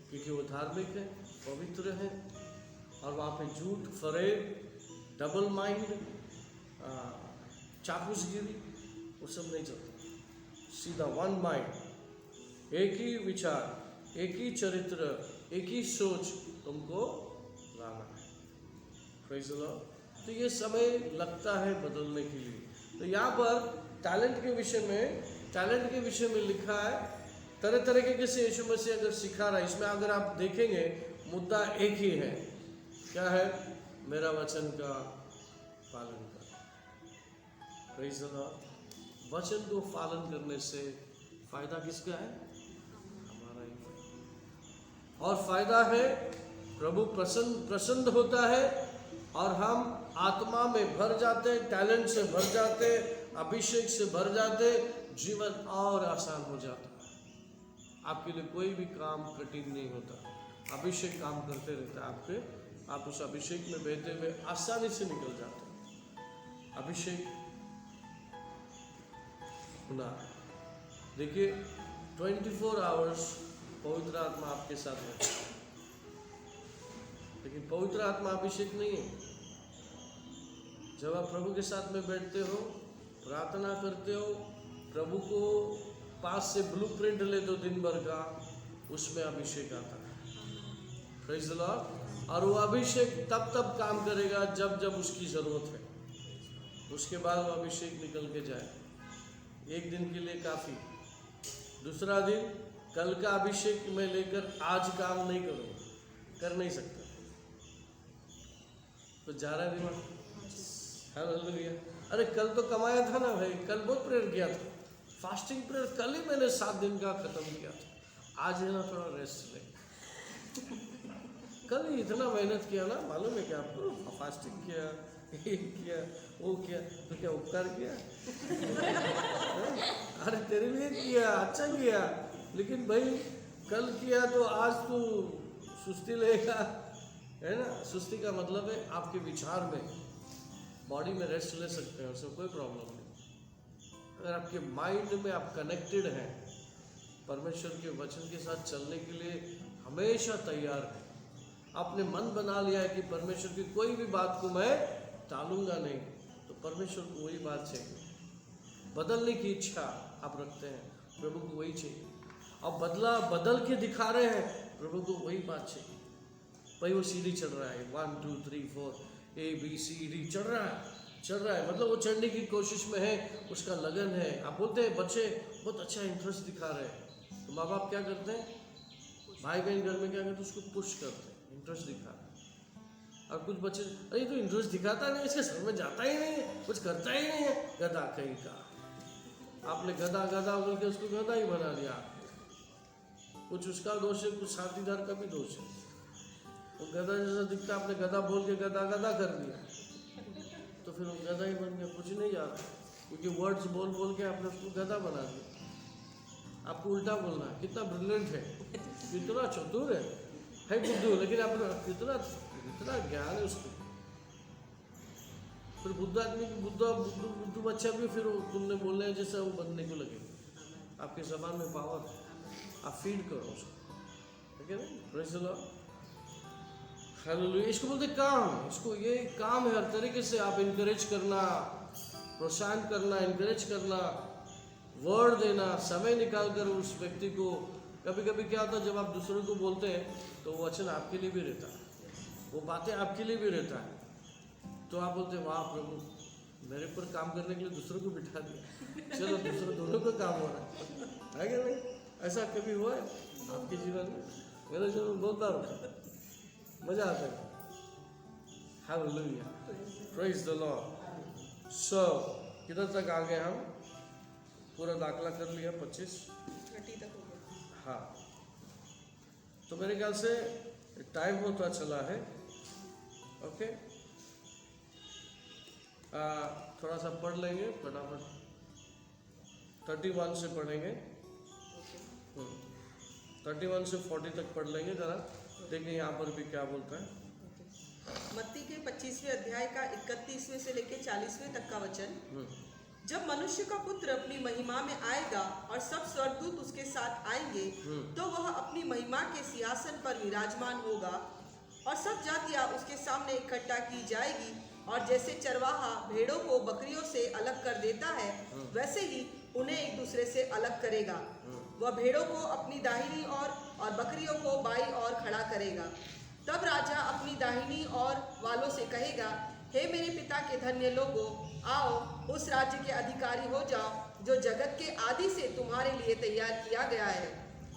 क्योंकि वो धार्मिक है, पवित्र है, और वहाँ पे झूठ, फरेब, डबल माइंड, चापलूसगिरी वो सब नहीं चलता। सीधा वन माइंड, एक ही विचार, एक ही चरित्र, एक ही सोच तुमको लाना है। Praise the Lord. तो ये समय लगता है बदलने के लिए। तो यहाँ पर टैलेंट के विषय में लिखा है, तरह तरह के से यीशु मसीह अगर सिखा रहा है। इसमें अगर आप देखेंगे मुद्दा एक ही है, क्या है? मेरा वचन का पालन कर। Praise the Lord. वचन को पालन करने से फायदा किसका है? हमारा ही। और फायदा है, प्रभु प्रसन्न होता है, और हम आत्मा में भर जाते, टैलेंट से भर जाते, अभिषेक से भर जाते, जीवन और आसान हो जाता है। आपके लिए कोई भी काम कठिन नहीं होता। अभिषेक काम करते रहता है आप उस अभिषेक में बहते हुए आसानी से निकल जाते हैं। अभिषेक होना, देखिए 24 आवर्स पवित्र आत्मा आपके साथ रहता है, लेकिन पवित्र आत्मा अभिषेक नहीं है। जब आप प्रभु के साथ में बैठते हो, प्रार्थना करते हो, प्रभु को पास से ब्लूप्रिंट ले दो दिन भर का, उसमें अभिषेक आता है। Praise the Lord. और वो अभिषेक तब काम करेगा जब जब उसकी ज़रूरत है। उसके बाद वो अभिषेक निकल के जाए। एक दिन के लिए काफ़ी, दूसरा दिन कल का अभिषेक में लेकर आज काम नहीं करूँगा, कर नहीं सकता। तो जा रहा है दिमाग। हालेलुया। अरे कल तो कमाया था ना भाई, कल बहुत प्रेयर किया था, फास्टिंग प्रेयर कल ही मैंने 7 दिन का खत्म किया था, आज है ना थोड़ा रेस्ट ले। कल ही इतना मेहनत किया ना, मालूम है क्या आपको? फास्टिंग किया, ये किया, वो किया, तो क्या उपकार किया? अरे तेरे लिए किया, अच्छा किया, लेकिन भाई कल किया तो आज तू सुस्ती लेगा, है ना? सुस्ती का मतलब है आपके विचार में, बॉडी में रेस्ट ले सकते हैं, उसमें कोई प्रॉब्लम नहीं। अगर आपके माइंड में आप कनेक्टेड हैं, परमेश्वर के वचन के साथ चलने के लिए हमेशा तैयार हैं, आपने मन बना लिया है कि परमेश्वर की कोई भी बात को मैं टालूंगा नहीं, तो परमेश्वर को वही बात चाहिए। बदलने की इच्छा आप रखते हैं, प्रभु को वही चाहिए। अब बदल के दिखा रहे हैं, प्रभु को वही बात चाहिए। भाई वो सीढ़ी चढ़ रहा है, 1 2 3 4 ABCD चढ़ रहा है, मतलब वो चढ़ने की कोशिश में है, उसका लगन है। आप बोलते हैं बच्चे बहुत अच्छा इंटरेस्ट दिखा रहे हैं, तो माँ बाप क्या करते हैं? भाई बहन घर में क्या करते हैं? उसको पुश करते हैं, इंटरेस्ट दिखा रहे हैं। और कुछ बच्चे, अरे तो इंटरेस्ट दिखाता नहीं, इसके समझ में जाता ही नहीं है, कुछ करता ही नहीं है, गधा कहीं का। आपने गधा बोल के उसको गधा ही बना दिया। कुछ उसका दोष है, कुछ साथीदार का भी दोष है। वो गधा जैसा दिखता, आपने गधा बोल के गधा कर दिया, तो फिर वो गधा ही बन गया, कुछ नहीं जा रहा, क्योंकि वर्ड्स बोल के आपने उसको गधा बना दिया। आपको उल्टा बोलना है, कितना ब्रिलियंट है, कितना चतुर है बुद्धू, लेकिन आपने कितना ज्ञान है उसको। फिर बुद्ध आदमी की बुद्धू बच्चा भी फिर तुमने बोलने जैसा वो बनने को लगे। आपके जबान में पावर, आप फीड करो उसको, ठीक है ना? Praise the Lord. हालेलुया। इसको बोलते काम, इसको ये काम है हर तरीके से आप इनकरेज करना, प्रोत्साहन करना, इनकरेज करना, वर्ड देना, समय निकाल कर उस व्यक्ति को। कभी कभी क्या होता है, जब आप दूसरों को बोलते हैं तो वचन आपके लिए भी रहता है, वो बातें आपके लिए भी रहता है, तो आप बोलते हैं वाह प्रभु, मेरे पर काम करने के लिए दूसरों को बिठा दिया, चलो दूसरों दोनों का काम हो रहा है क्या नहीं? ऐसा कभी हुआ है आपके जीवन में? मेरे जीवन में बहुत बार होता है, मजा आता है। Hallelujah, praise the lord. So किधर तक आ गए हम? पूरा दाखला कर लिया 25 30 तक हो गया। हाँ, तो मेरे ख्याल से टाइम होता चला है। ओके, थोड़ा सा पढ़ लेंगे फटाफट। 31 से पढ़ेंगे। 31 से 40 तक पढ़ लेंगे जरा, देखें यहाँ पर भी क्या बोलता है। मत्ती के 25वें अध्याय का 31वें से लेके 40वें तक का वचन। जब मनुष्य का पुत्र अपनी महिमा में आएगा और सब स्वर्गदूत उसके साथ आएंगे, तो वह अपनी महिमा के सिंहासन पर विराजमान होगा और सब जातियां उसके सामने इकट्ठा की जाएगी। और जैसे चरवाहा भेड़ों को बकरियों से अलग कर देता है, वैसे ही उन्हें एक दूसरे से अलग करेगा। वह भेड़ों को अपनी दाहिनी ओर और बकरियों को बाईं ओर खड़ा करेगा। तब राजा अपनी दाहिनी ओर वालों से कहेगा, हे मेरे पिता के धन्य लोगों, आओ उस राज्य के अधिकारी हो जाओ जो जगत के आदि से तुम्हारे लिए तैयार किया गया है।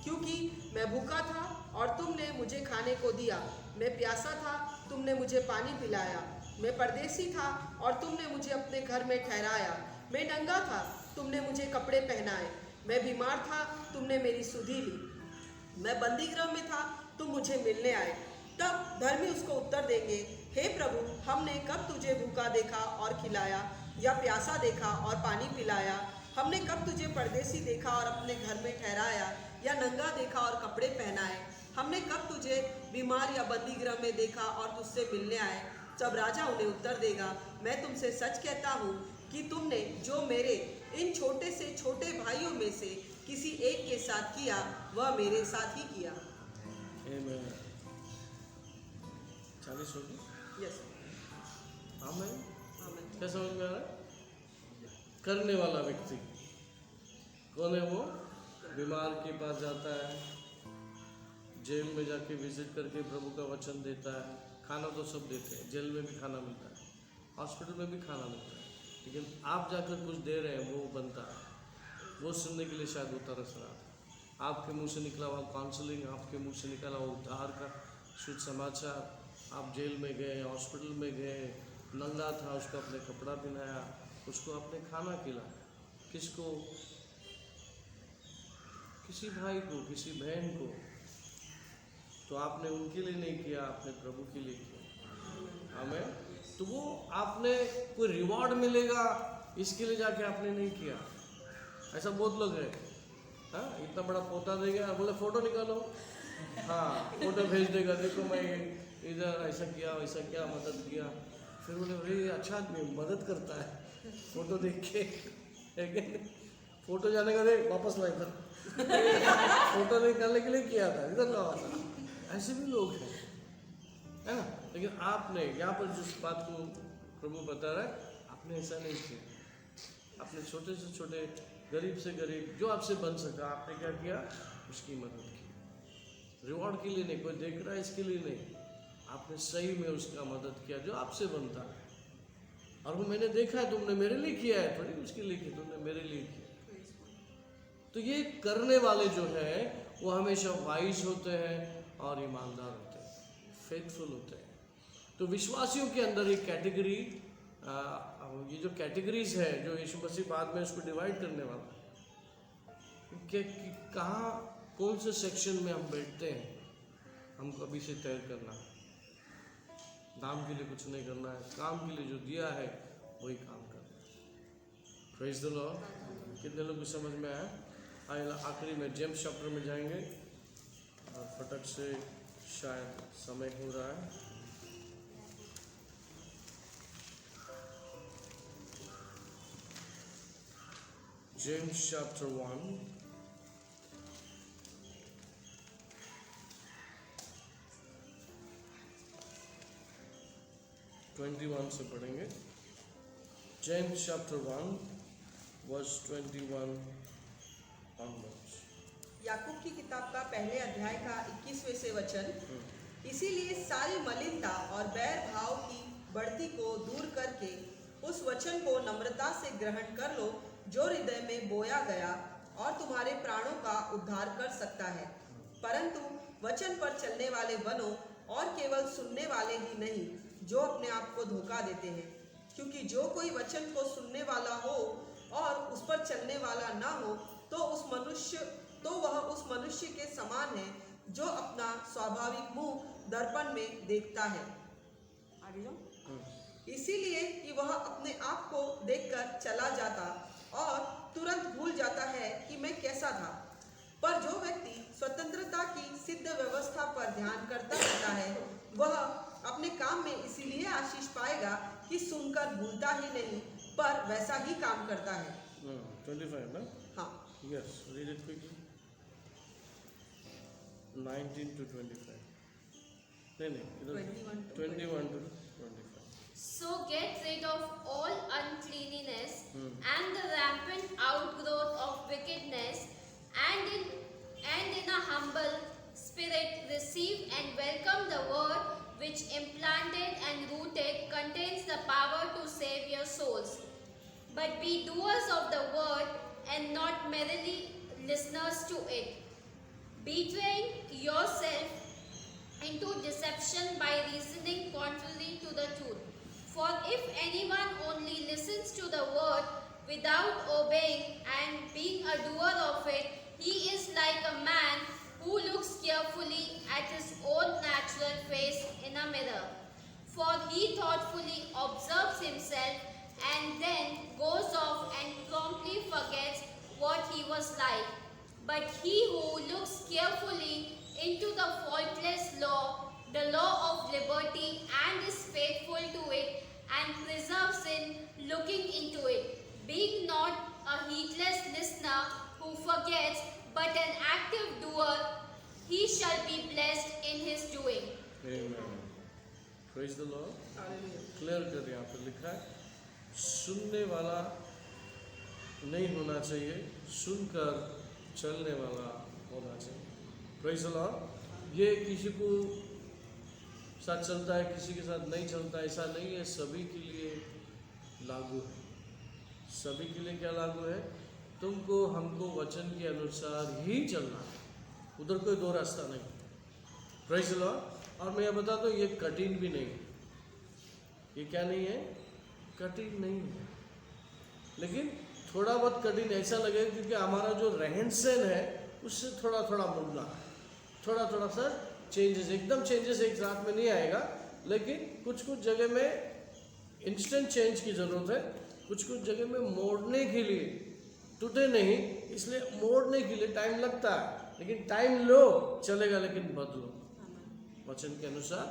क्योंकि मैं भूखा था और तुमने मुझे खाने को दिया, मैं प्यासा था, तुमने मुझे पानी पिलाया, मैं परदेसी था और तुमने मुझे अपने घर में ठहराया, मैं नंगा था, तुमने मुझे कपड़े पहनाए, मैं बीमार था, तुमने मेरी सुधि ली, मैं बंदीगृह में था, तुम मुझे मिलने आए। तब धर्मी उसको उत्तर देंगे, हे प्रभु, हमने कब तुझे भूखा देखा और खिलाया, या प्यासा देखा और पानी पिलाया? हमने कब तुझे परदेसी देखा और अपने घर में ठहराया, या नंगा देखा और कपड़े पहनाए? हमने कब तुझे बीमार या बंदीगृह में देखा और तुझसे मिलने आए? तब राजा उन्हें उत्तर देगा, मैं तुमसे सच कहता हूँ कि तुमने जो मेरे इन छोटे से छोटे भाइयों में से किसी एक के साथ किया, वह मेरे साथ ही किया। 40 होगी। यस, आमीन। आमीन। क्या समझ में आ रहा है? करने वाला व्यक्ति कौन है? वो बीमार के पास जाता है, जेल में जाके विजिट करके प्रभु का वचन देता है। खाना तो सब देते हैं, जेल में भी खाना मिलता है, हॉस्पिटल में भी खाना मिलता है, लेकिन आप जाकर कुछ दे रहे हैं, वो बनता है। वो सुनने के लिए शायद वो तरस रहा था। आपके मुंह से निकला हुआ काउंसलिंग, आपके मुंह से निकला हुआ उद्धार का शुभ समाचार, आप जेल में गए, हॉस्पिटल में गए, नंगा था, उसको आपने कपड़ा पहनाया, उसको आपने खाना खिलाया। किसको? किसी भाई को, किसी बहन को। तो आपने उनके लिए नहीं किया, आपने प्रभु के लिए किया। हमें तो वो आपने कोई रिवॉर्ड मिलेगा इसके लिए जाके आपने नहीं किया। ऐसा बहुत लोग हैं, हाँ, इतना बड़ा पोता देगा, बोले फोटो निकालो, हाँ फोटो भेज देगा, देखो मैं इधर ऐसा किया वैसा किया, मदद किया। फिर बोले भाई अच्छा आदमी मदद करता है, फोटो देख के। लेकिन फोटो जाने का देख वापस ला इधर, फोटो निकालने के लिए किया था, इधर लाओ। ऐसे भी लोग हैं, है ना। लेकिन आपने यहाँ पर जिस बात को प्रभु बता रहा है, आपने ऐसा नहीं किया। आपने छोटे से छोटे, गरीब से गरीब, जो आपसे बन सका, आपने क्या किया? उसकी मदद की। रिवॉर्ड के लिए नहीं, कोई देख रहा है इसके लिए नहीं, आपने सही में उसका मदद किया जो आपसे बनता है। और वो मैंने देखा है, तुमने मेरे लिए किया है, थोड़ी उसके लिए किया, तुमने मेरे लिए किया। तो ये करने वाले जो है वो हमेशा वाइज होते हैं और ईमानदार होते हैं, फेथफुल होते हैं। तो विश्वासियों के अंदर एक कैटेगरी, ये जो कैटेगरीज है जो यीशु मसीह बाद में उसको डिवाइड करने वाला है कि कहाँ कौन से सेक्शन में हम बैठते हैं, हमको अभी से तय करना है। नाम के लिए कुछ नहीं करना है, काम के लिए जो दिया है वही काम करना है। Praise the Lord. कितने लोग को समझ में आया? आखिरी में जेम्स चैप्टर में जाएंगे और फटक से शायद समय हो रहा है। जेम्स चैप्टर 1 21 से पढ़ेंगे। James chapter 1 verse 21 onwards। याकूब की किताब का पहले अध्याय का 21वें से वचन। इसीलिए सारी मलिनता और बैर भाव की बढ़ती को दूर करके उस वचन को नम्रता से ग्रहण कर लो जो हृदय में बोया गया और तुम्हारे प्राणों का उद्धार कर सकता है। परंतु वचन पर चलने वाले बनो और केवल सुनने वाले ही नहीं जो अपने आप को धोखा देते हैं। क्योंकि जो कोई वचन को सुनने वाला हो और उस पर चलने वाला ना हो तो वह उस मनुष्य के समान है जो अपना स्वाभाविक मुंह दर्पण में देखता है। आगे जाओ। इसीलिए कि वह अपने आप को देखकर चला जाता और तुरंत भूल जाता है कि मैं कैसा था। पर जो व्यक्ति स्वतंत्रता की सिद्ध व्यवस्था पर ध्यान करता रहता है, वह अपने काम में इसीलिए आशीष पाएगा कि सुनकर भूलता ही नहीं, पर वैसा ही काम करता है। 25 ना? हाँ। Yes, read it quickly. 19 to 25. नहीं, 21 to 25. So get rid of all uncleanness and the rampant outgrowth of wickedness, and in a humble spirit receive and welcome the word which implanted and rooted contains the power to save your souls. But be doers of the word and not merely listeners to it, betraying yourself into deception by reasoning contrary to the truth. For if anyone only listens to the word without obeying and being a doer of it, he is like a man who looks carefully at his own natural face in a mirror. For he thoughtfully observes himself and then goes off and promptly forgets what he was like. But he who looks carefully into the faultless law, the law of liberty, and is faithful to it, and preserves in looking into it, being not a heedless listener who forgets, but an active doer, he shall be blessed in his doing. Amen. Praise the Lord. Clear कर यहाँ पर लिखा है, सुनने वाला नहीं होना चाहिए, सुनकर चलने वाला होना चाहिए। Praise the Lord. ये किसी को साथ चलता है, किसी के साथ नहीं चलता, ऐसा नहीं है, सभी के लिए लागू है। सभी के लिए क्या लागू है? तुमको हमको वचन के अनुसार ही चलना है, उधर कोई दो रास्ता नहीं। Praise the Lord. और मैं ये बता दूं, ये कठिन भी नहीं है। ये क्या नहीं है? कठिन नहीं है, लेकिन थोड़ा बहुत कठिन ऐसा लगेगा क्योंकि हमारा जो रहन सहन है उससे थोड़ा थोड़ा मुड़ना है, थोड़ा थोड़ा सा चेंजेस, एकदम चेंजेस एक साथ में नहीं आएगा, लेकिन कुछ कुछ जगह में इंस्टेंट चेंज की ज़रूरत है, कुछ कुछ जगह में मोड़ने के लिए, टूटे नहीं इसलिए मोड़ने के लिए टाइम लगता है, लेकिन टाइम लो चलेगा, लेकिन बदलो, वचन के अनुसार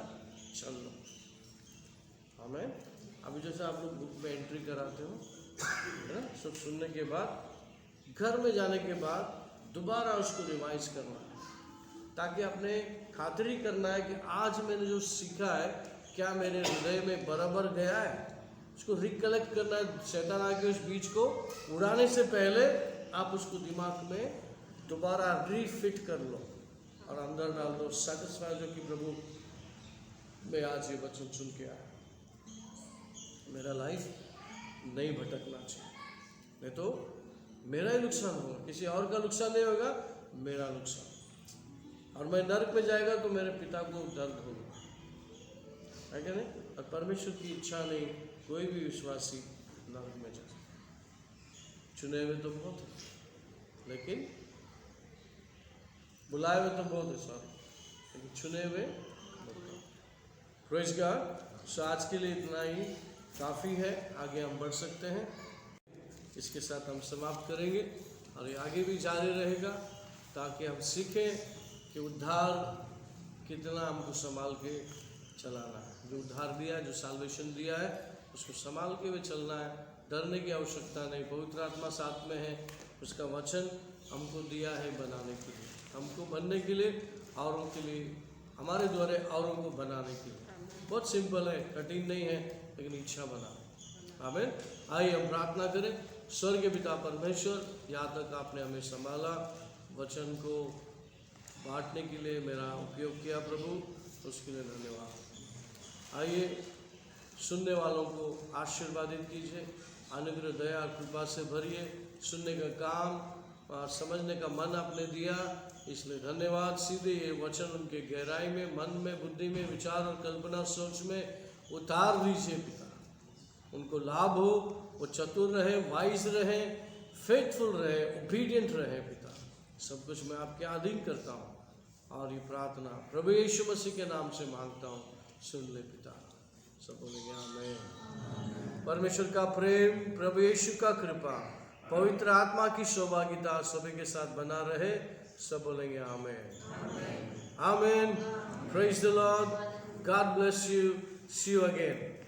चल लो। हमें अभी जैसे आप लोग बुक में एंट्री कराते हो, है ना, सब सुनने के बाद घर में जाने के बाद दोबारा उसको रिवाइज करना है, ताकि अपने खातिरी करना है कि आज मैंने जो सीखा है क्या मेरे हृदय में बराबर गया है, उसको रिकलेक्ट करना है। शैतान आके उस बीज को उड़ाने से पहले आप उसको दिमाग में दोबारा रीफिट कर लो और अंदर डाल दो, सेटिस्फाई जो कि प्रभु मैं आज ये वचन सुन के आया, मेरा लाइफ नहीं भटकना चाहिए, नहीं तो मेरा ही नुकसान होगा, किसी और का नुकसान नहीं होगा, मेरा नुकसान, और मैं नरक में जाएगा तो मेरे पिता को दर्द होगा, है क्या नहीं? और परमेश्वर की इच्छा नहीं कोई भी विश्वासी नरक में जाए। चुने हुए तो बहुत है, लेकिन बुलाए हुए तो बहुत है, सॉरी, लेकिन चुने हुए प्रेज़ गॉड। सो आज के लिए इतना ही काफ़ी है, आगे हम बढ़ सकते हैं, इसके साथ हम समाप्त करेंगे और ये आगे भी जारी रहेगा ताकि हम सीखें कि उद्धार कितना हमको संभाल के चलाना है, जो उद्धार दिया है, जो साल्वेशन दिया है, उसको संभाल के हुए चलना है, डरने की आवश्यकता नहीं, पवित्र आत्मा साथ में है, उसका वचन हमको दिया है बनाने के लिए, हमको बनने के लिए, औरों के लिए, हमारे द्वारा औरों को बनाने के लिए। बहुत सिंपल है, कठिन नहीं है, लेकिन इच्छा बना। आमीन। आइए हम प्रार्थना करें। स्वर्गीय पिता परमेश्वर, यहाँ तक आपने हमें संभाला, वचन को बांटने के लिए मेरा उपयोग किया प्रभु, उसके लिए धन्यवाद। आइए सुनने वालों को आशीर्वादित कीजिए, अनुग्रह दया और कृपा से भरिए, सुनने का काम और समझने का मन आपने दिया, इसलिए धन्यवाद। सीधे ये वचन उनके गहराई में, मन में, बुद्धि में, विचार और कल्पना सोच में उतार दीजिए पिता, उनको लाभ हो, वो चतुर रहे, वाइज रहे, फेथफुल रहे, ओबीडियंट रहे पिता। सब कुछ मैं आपके अधीन करता हूँ, और ये प्रार्थना प्रभु यीशु मसीह के नाम से मांगता हूँ, सुन ले पिता। सब बोलेंगे आमीन। परमेश्वर का प्रेम, प्रभु यीशु का कृपा, पवित्र आत्मा की सौभाग्यता सभी के साथ बना रहे। सब बोलेंगे आमीन। आमीन। Praise the lord. God bless you. See you again.